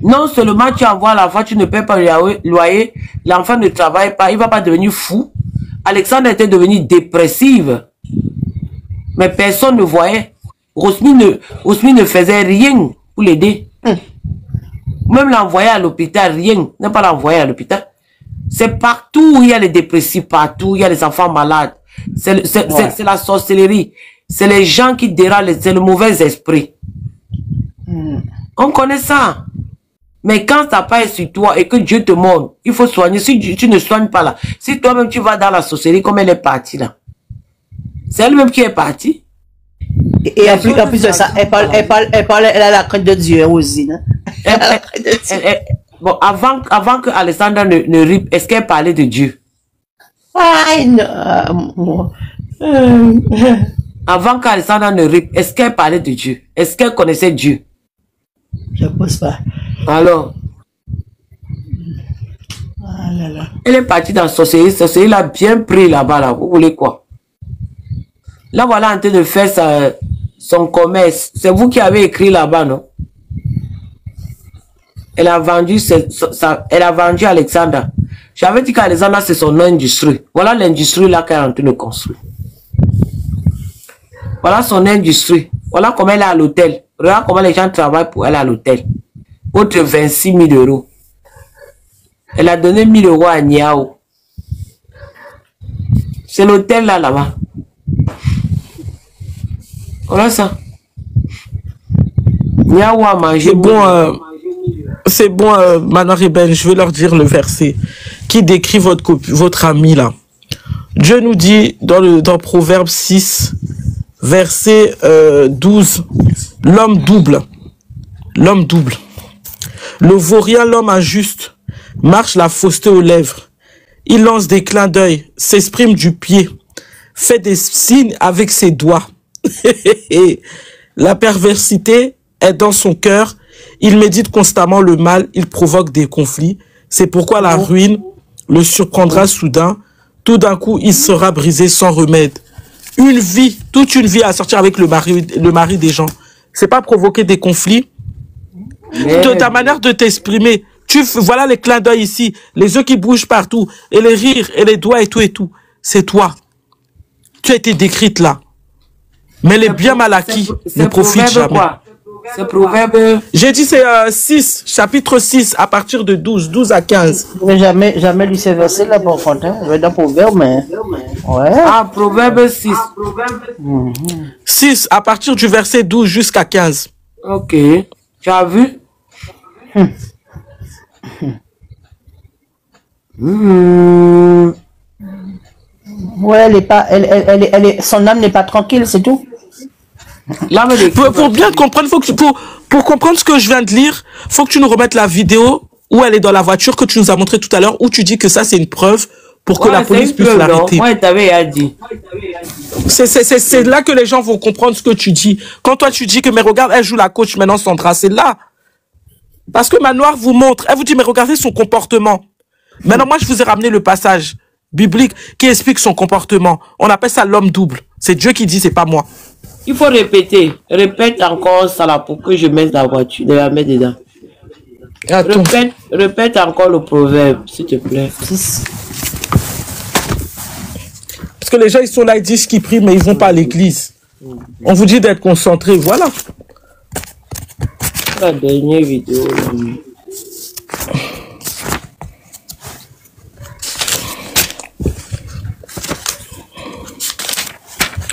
Non seulement tu envoies l'enfant, tu ne payes pas le loyer, l'enfant ne travaille pas, il va pas devenir fou. Alexandre était devenue dépressive. Mais personne ne voyait. Rosmi ne faisait rien pour l'aider. Même l'envoyer à l'hôpital, rien. Ne pas l'envoyer à l'hôpital. C'est partout où il y a les dépressifs, partout où il y a les enfants malades. C'est la sorcellerie. C'est les gens qui dérangent, c'est le mauvais esprit. On connaît ça. Mais quand ça passe sur toi et que Dieu te montre, il faut soigner. Si tu ne soignes pas là, si toi-même tu vas dans la sorcellerie comme elle est partie là, c'est elle-même qui est partie. Et en plus de ça, elle a la crainte de Dieu aussi. Hein? Bon, avant que Alessandra ne ripe, est-ce qu'elle parlait de Dieu? Aïe, non. Avant qu'Alessandra ne ripe, est-ce qu'elle parlait de Dieu? Est-ce qu'elle connaissait Dieu? Je ne pense pas. Alors, ah là là. Elle est partie dans la sorcellerie. La sorcellerie l'a bien pris là-bas. Là. Vous voulez quoi? Là, voilà en train de faire son commerce. C'est vous qui avez écrit là-bas, non? Elle a vendu Alexandra. J'avais dit qu'Alexandra, c'est son industrie. Voilà l'industrie là qu'elle est en train de construire. Voilà son industrie. Voilà comment elle est à l'hôtel. Regarde comment les gens travaillent pour elle à l'hôtel. Autre 26 000 euros. Elle a donné 1 000 euros à Niao. C'est l'hôtel là-bas. Voilà ça. Niao a mangé. C'est bon, Manoir et Ben, je vais leur dire le verset qui décrit votre ami là. Dieu nous dit dans Proverbe 6, verset 12, l'homme double. L'homme double. Le vaurien, l'homme injuste, marche la fausseté aux lèvres. Il lance des clins d'œil, s'exprime du pied, fait des signes avec ses doigts. La perversité est dans son cœur. Il médite constamment le mal, il provoque des conflits. C'est pourquoi la ruine le surprendra soudain. Tout d'un coup, il sera brisé sans remède. Une vie, toute une vie à sortir avec le mari des gens. C'est pas provoquer des conflits. De ta manière de t'exprimer, voilà les clins d'œil ici, les yeux qui bougent partout, et les rires, et les doigts, et tout. C'est toi. Tu as été décrite là. Mais les biens mal acquis ne profitent jamais. C'est Proverbe. J'ai dit c'est 6, chapitre 6, à partir de 12 à 15. Mais jamais lu ces versets là, pour contre. Je vais dans Proverbe, mais. Ouais. Ah, Proverbe 6. 6, à partir du verset 12 jusqu'à 15. Ok. Tu as vu? Ouais, elle est pas. Son âme n'est pas tranquille, c'est tout. Pour bien comprendre, pour comprendre ce que je viens de lire, faut que tu nous remettes la vidéo où elle est dans la voiture que tu nous as montré tout à l'heure, où tu dis que ça c'est une preuve pour que la police puisse l'arrêter. Ouais, t'avais dit. C'est là que les gens vont comprendre ce que tu dis. Quand toi tu dis que mais regarde, elle joue la coach maintenant Sandra, c'est là. Parce que Manoir vous montre, elle vous dit mais regardez son comportement. Maintenant moi je vous ai ramené le passage biblique qui explique son comportement. On appelle ça l'homme double. C'est Dieu qui dit, c'est pas moi. Il faut répéter. Répète encore ça là pour que je mette la voiture, de la mettre dedans. Répète encore le proverbe, s'il te plaît. Parce que les gens, ils sont là, ils disent qu'ils prient, mais ils vont pas à l'église. On vous dit d'être concentré, voilà. La dernière vidéo.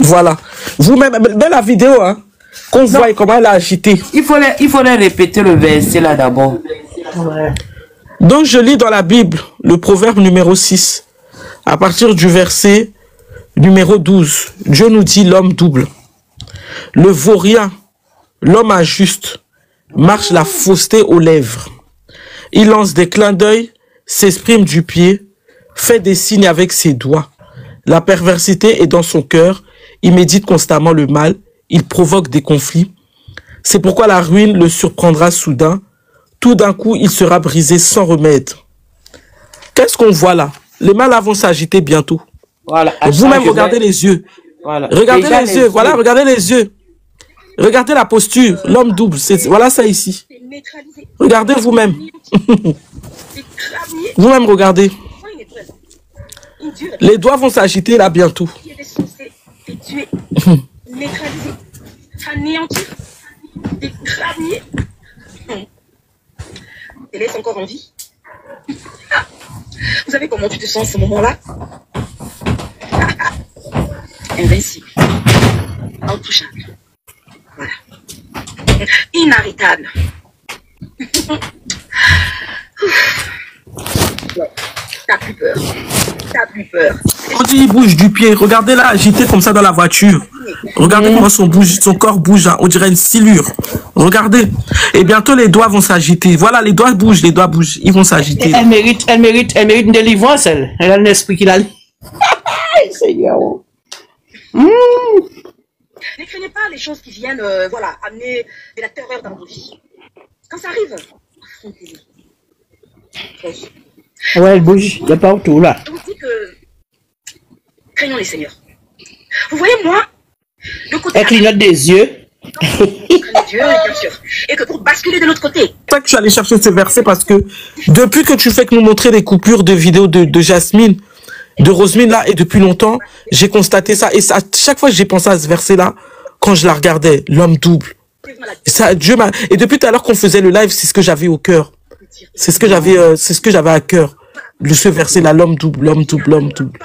Voilà. Vous-même, dans la vidéo, hein, qu'on voit comment elle a agité. Il faut répéter le verset là d'abord. Ouais. Donc, je lis dans la Bible le proverbe numéro 6, à partir du verset numéro 12. Dieu nous dit l'homme double. Le vaurien, l'homme injuste, marche la fausseté aux lèvres. Il lance des clins d'œil, s'exprime du pied, fait des signes avec ses doigts. La perversité est dans son cœur. Il médite constamment le mal, il provoque des conflits. C'est pourquoi la ruine le surprendra soudain. Tout d'un coup, il sera brisé sans remède. Qu'est-ce qu'on voit là? Les malades vont s'agiter bientôt. Voilà. Vous-même, regardez les yeux. Voilà. Regardez les yeux. Voilà, regardez les yeux. Regardez la posture. L'homme double. Voilà ça ici. Regardez vous-même. Vous-même, regardez. Les doigts vont s'agiter là bientôt. Tuer, neutraliser, anéantir, déclamer. Elle est encore en vie. Vous savez comment tu te sens à ce moment-là? Invincible, intouchable, voilà, inarrêtable. T'as plus peur. T'as plus peur. On dit il bouge du pied. Regardez là, agité comme ça dans la voiture. Regardez comment son corps bouge. Hein. On dirait une silure. Regardez. Et bientôt les doigts vont s'agiter. Voilà, les doigts bougent, Ils vont s'agiter. Elle mérite une délivrance, elle. Elle a un esprit qu'il a. Seigneur. Ne craignez pas les choses qui viennent amener de la terreur dans vos vies. Quand ça arrive, affrontez-les. Ouais, elle bouge. Il n'y a pas autour là. Je vous dis que craignons les seigneurs. Vous voyez, moi, le côté. Elle clignote des yeux. Dieu, bien sûr. Et que pour basculer de l'autre côté. C'est ça que je suis allé chercher ce verset parce que depuis que tu fais que nous montrer des coupures de vidéos de Jasmine, de Rosemine là, et depuis longtemps, j'ai constaté ça. Et ça, chaque fois que j'ai pensé à ce verset là, quand je la regardais, l'homme double. Ça, Dieu m'a. Et depuis tout à l'heure qu'on faisait le live, c'est ce que j'avais au cœur. C'est ce que j'avais à cœur. Ce verset là, l'homme double, l'homme double, l'homme double.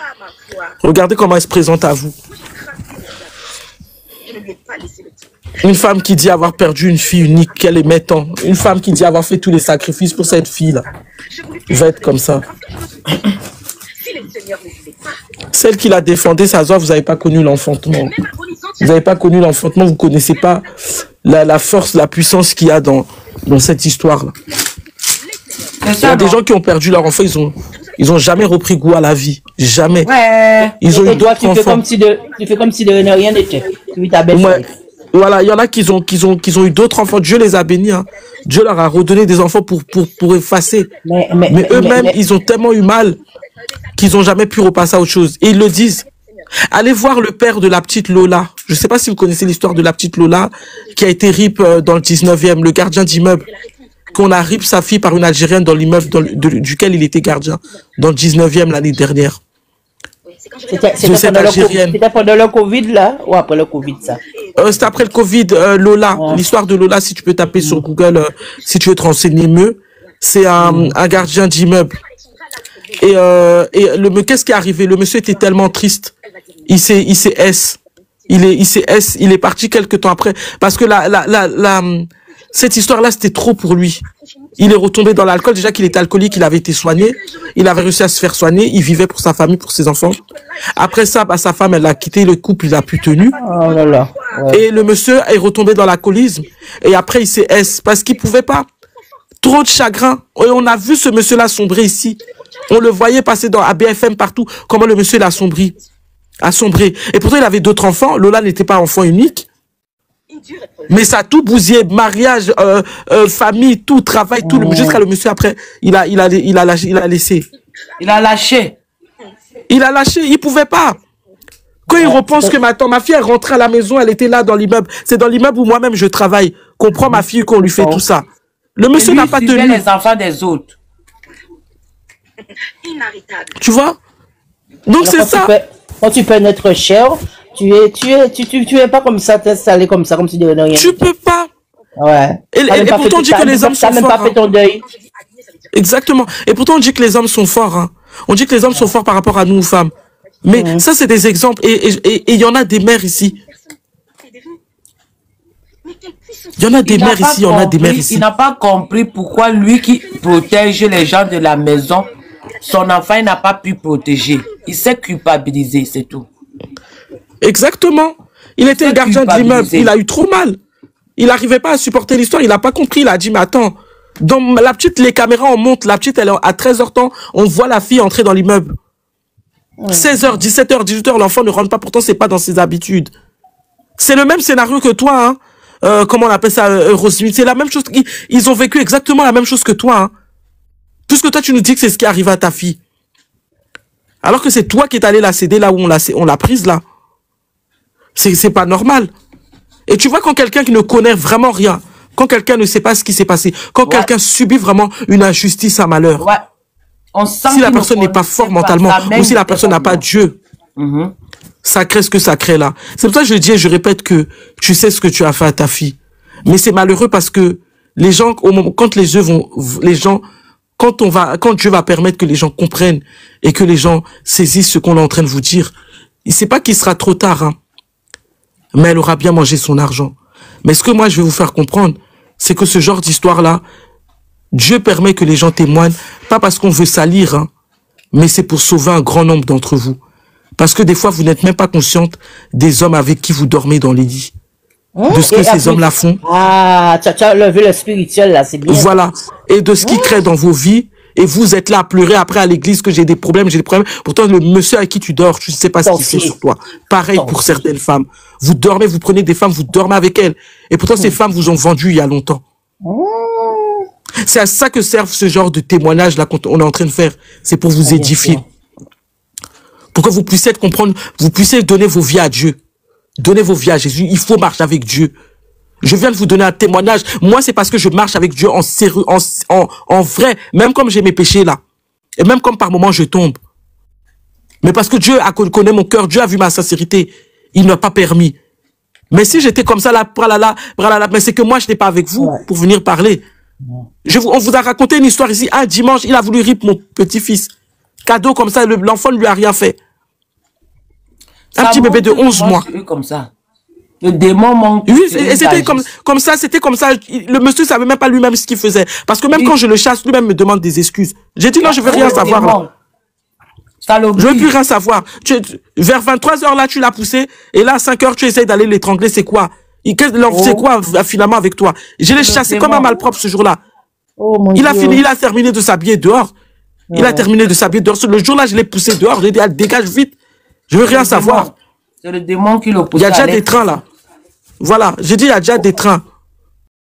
Regardez comment elle se présente à vous. Une femme qui dit avoir perdu une fille unique qu'elle aimait tant. Une femme qui dit avoir fait tous les sacrifices pour cette fille-là. Il va être comme ça. Celle qui l'a défendue, ça se voit, vous n'avez pas connu l'enfantement. Vous n'avez pas connu l'enfantement, vous ne connaissez pas la force, la puissance qu'il y a dans cette histoire-là. Il y a des gens qui ont perdu leur enfant, ils ont jamais repris goût à la vie. Jamais. Ouais. Ils ont et toi, tu fais comme si de rien n'était. Tu ta belle ouais. Voilà, il y en a qui ont eu d'autres enfants. Dieu les a bénis. Hein. Dieu leur a redonné des enfants pour effacer. Mais eux-mêmes, ils ont tellement eu mal qu'ils n'ont jamais pu repasser à autre chose. Et ils le disent. Allez voir le père de la petite Lola. Je ne sais pas si vous connaissez l'histoire de la petite Lola qui a été rip dans le 19e, le gardien d'immeuble. Qu'on a rip sa fille par une Algérienne dans l'immeuble duquel il était gardien, dans le 19e l'année dernière. C'était pendant le Covid, là, ou après le Covid, ça? C'était après le Covid, Lola. Ouais. L'histoire de Lola, si tu peux taper sur Google, si tu veux te renseigner mieux, c'est un gardien d'immeuble. Et qu'est-ce qui est arrivé? Le monsieur était tellement triste. Il est parti quelques temps après. Parce que cette histoire-là, c'était trop pour lui. Il est retombé dans l'alcool. Déjà qu'il était alcoolique, il avait été soigné. Il avait réussi à se faire soigner. Il vivait pour sa famille, pour ses enfants. Après ça, sa femme, elle a quitté le couple, il a plus tenu. Oh là là. Ouais. Et le monsieur est retombé dans l'alcoolisme. Et après, il s'est parce qu'il pouvait pas. Trop de chagrin. Et on a vu ce monsieur-là sombrer ici. On le voyait passer à BFM partout. Comment le monsieur l'a sombré. Et pourtant, il avait d'autres enfants. Lola n'était pas enfant unique. Mais ça a tout bousillé, mariage, famille, tout, travail, tout. Jusqu'à le monsieur après, il a laissé. Il a lâché. Il pouvait pas. Quand il repense que ma fille, elle rentrait à la maison, elle était là dans l'immeuble. C'est dans l'immeuble où moi-même je travaille. Qu'on prend ma fille, qu'on lui fait tout ça. Le monsieur n'a pas tenu. Les enfants des autres. Tu vois? Donc c'est ça. Quand tu peux être cher, tu es pas comme ça, t'installer comme ça, comme si de rien. Tu peux pas. Ouais. Et pourtant on dit que les hommes sont forts. T'as même pas fait ton deuil. Exactement. Et pourtant on dit que les hommes sont forts. Hein. On dit que les hommes sont forts par rapport à nous femmes. Mais ça c'est des exemples. Et il y en a des mères ici. Il y en a des mères ici, il y en a des mères ici. Il n'a pas compris pourquoi lui qui protège les gens de la maison, son enfant n'a pas pu protéger. Il s'est culpabilisé, c'est tout. Exactement. Il était gardien de l'immeuble. Il a eu trop mal. Il n'arrivait pas à supporter l'histoire. Il n'a pas compris. Il a dit, mais attends, dans la petite, les caméras, on monte. La petite, elle à 13h temps, on voit la fille entrer dans l'immeuble. 16h, 17h, 18h, l'enfant ne rentre pas. Pourtant, c'est pas dans ses habitudes. C'est le même scénario que toi, hein. Comment on appelle ça, Rosemary? C'est la même chose. Ils ont vécu exactement la même chose que toi, hein. Puisque toi, tu nous dis que c'est ce qui est arrivé à ta fille. Alors que c'est toi qui es allé la céder là où on l'a prise, là. C'est pas normal. Et tu vois, quand quelqu'un qui ne connaît vraiment rien, quand quelqu'un ne sait pas ce qui s'est passé, quand quelqu'un subit vraiment une injustice, un malheur, on sent si la personne n'est pas forte mentalement, ou si la personne n'a pas Dieu, ça crée ce que ça crée là. C'est pour ça que je dis et je répète que tu sais ce que tu as fait à ta fille. Mais c'est malheureux parce que les gens, quand quand Dieu va permettre que les gens comprennent et que les gens saisissent ce qu'on est en train de vous dire, c'est pas qu'il sera trop tard, hein. Mais elle aura bien mangé son argent. Mais ce que moi je vais vous faire comprendre, c'est que ce genre d'histoire-là, Dieu permet que les gens témoignent, pas parce qu'on veut salir, hein, mais c'est pour sauver un grand nombre d'entre vous. Parce que des fois, vous n'êtes même pas consciente des hommes avec qui vous dormez dans les lits. De ce que ces hommes-là font. Ah, tu as levé le spirituel, là, c'est bien. Voilà. Et de ce qu'ils créent dans vos vies. Et vous êtes là à pleurer après à l'église que j'ai des problèmes. Pourtant, le monsieur avec qui tu dors, tu ne sais pas ce qu'il fait sur toi. Pareil pour certaines femmes. Vous dormez, vous prenez des femmes, vous dormez avec elles. Et pourtant, ces femmes vous ont vendu il y a longtemps. C'est à ça que servent ce genre de témoignages-là qu'on est en train de faire. C'est pour vous édifier. Pour que vous puissiez comprendre, vous puissiez donner vos vies à Dieu. Donnez vos vies à Jésus. Il faut marcher avec Dieu. Je viens de vous donner un témoignage. Moi, c'est parce que je marche avec Dieu en sérieux, en vrai. Même comme j'ai mes péchés là. Et même comme par moments je tombe. Mais parce que Dieu connaît mon cœur. Dieu a vu ma sincérité. Il n'a pas permis. Mais si j'étais comme ça là, mais c'est que moi, je n'étais pas avec vous pour venir parler. On vous a raconté une histoire ici. Un dimanche, il a voulu rip mon petit-fils. Cadeau comme ça, l'enfant ne lui a rien fait. Un petit bébé de 11 mois. Comme ça. Le démon manque. Oui, et c'était comme ça, c'était comme ça. Le monsieur savait même pas lui-même ce qu'il faisait. Parce que même quand je le chasse, lui-même me demande des excuses. J'ai dit non, je veux rien savoir là. Je veux plus rien savoir. Vers 23h là, tu l'as poussé. Et là, à 5h, tu essayes d'aller l'étrangler. C'est quoi? C'est quoi finalement avec toi? Je l'ai chassé comme un malpropre ce jour-là. Il a terminé de s'habiller dehors. Il a terminé de s'habiller dehors. Le jour-là, je l'ai poussé dehors. J'ai dit, dégage vite. Je veux rien savoir. C'est le démon qui le pousse. Il y a déjà des trains là. Voilà, j'ai dit, il y a déjà des trains.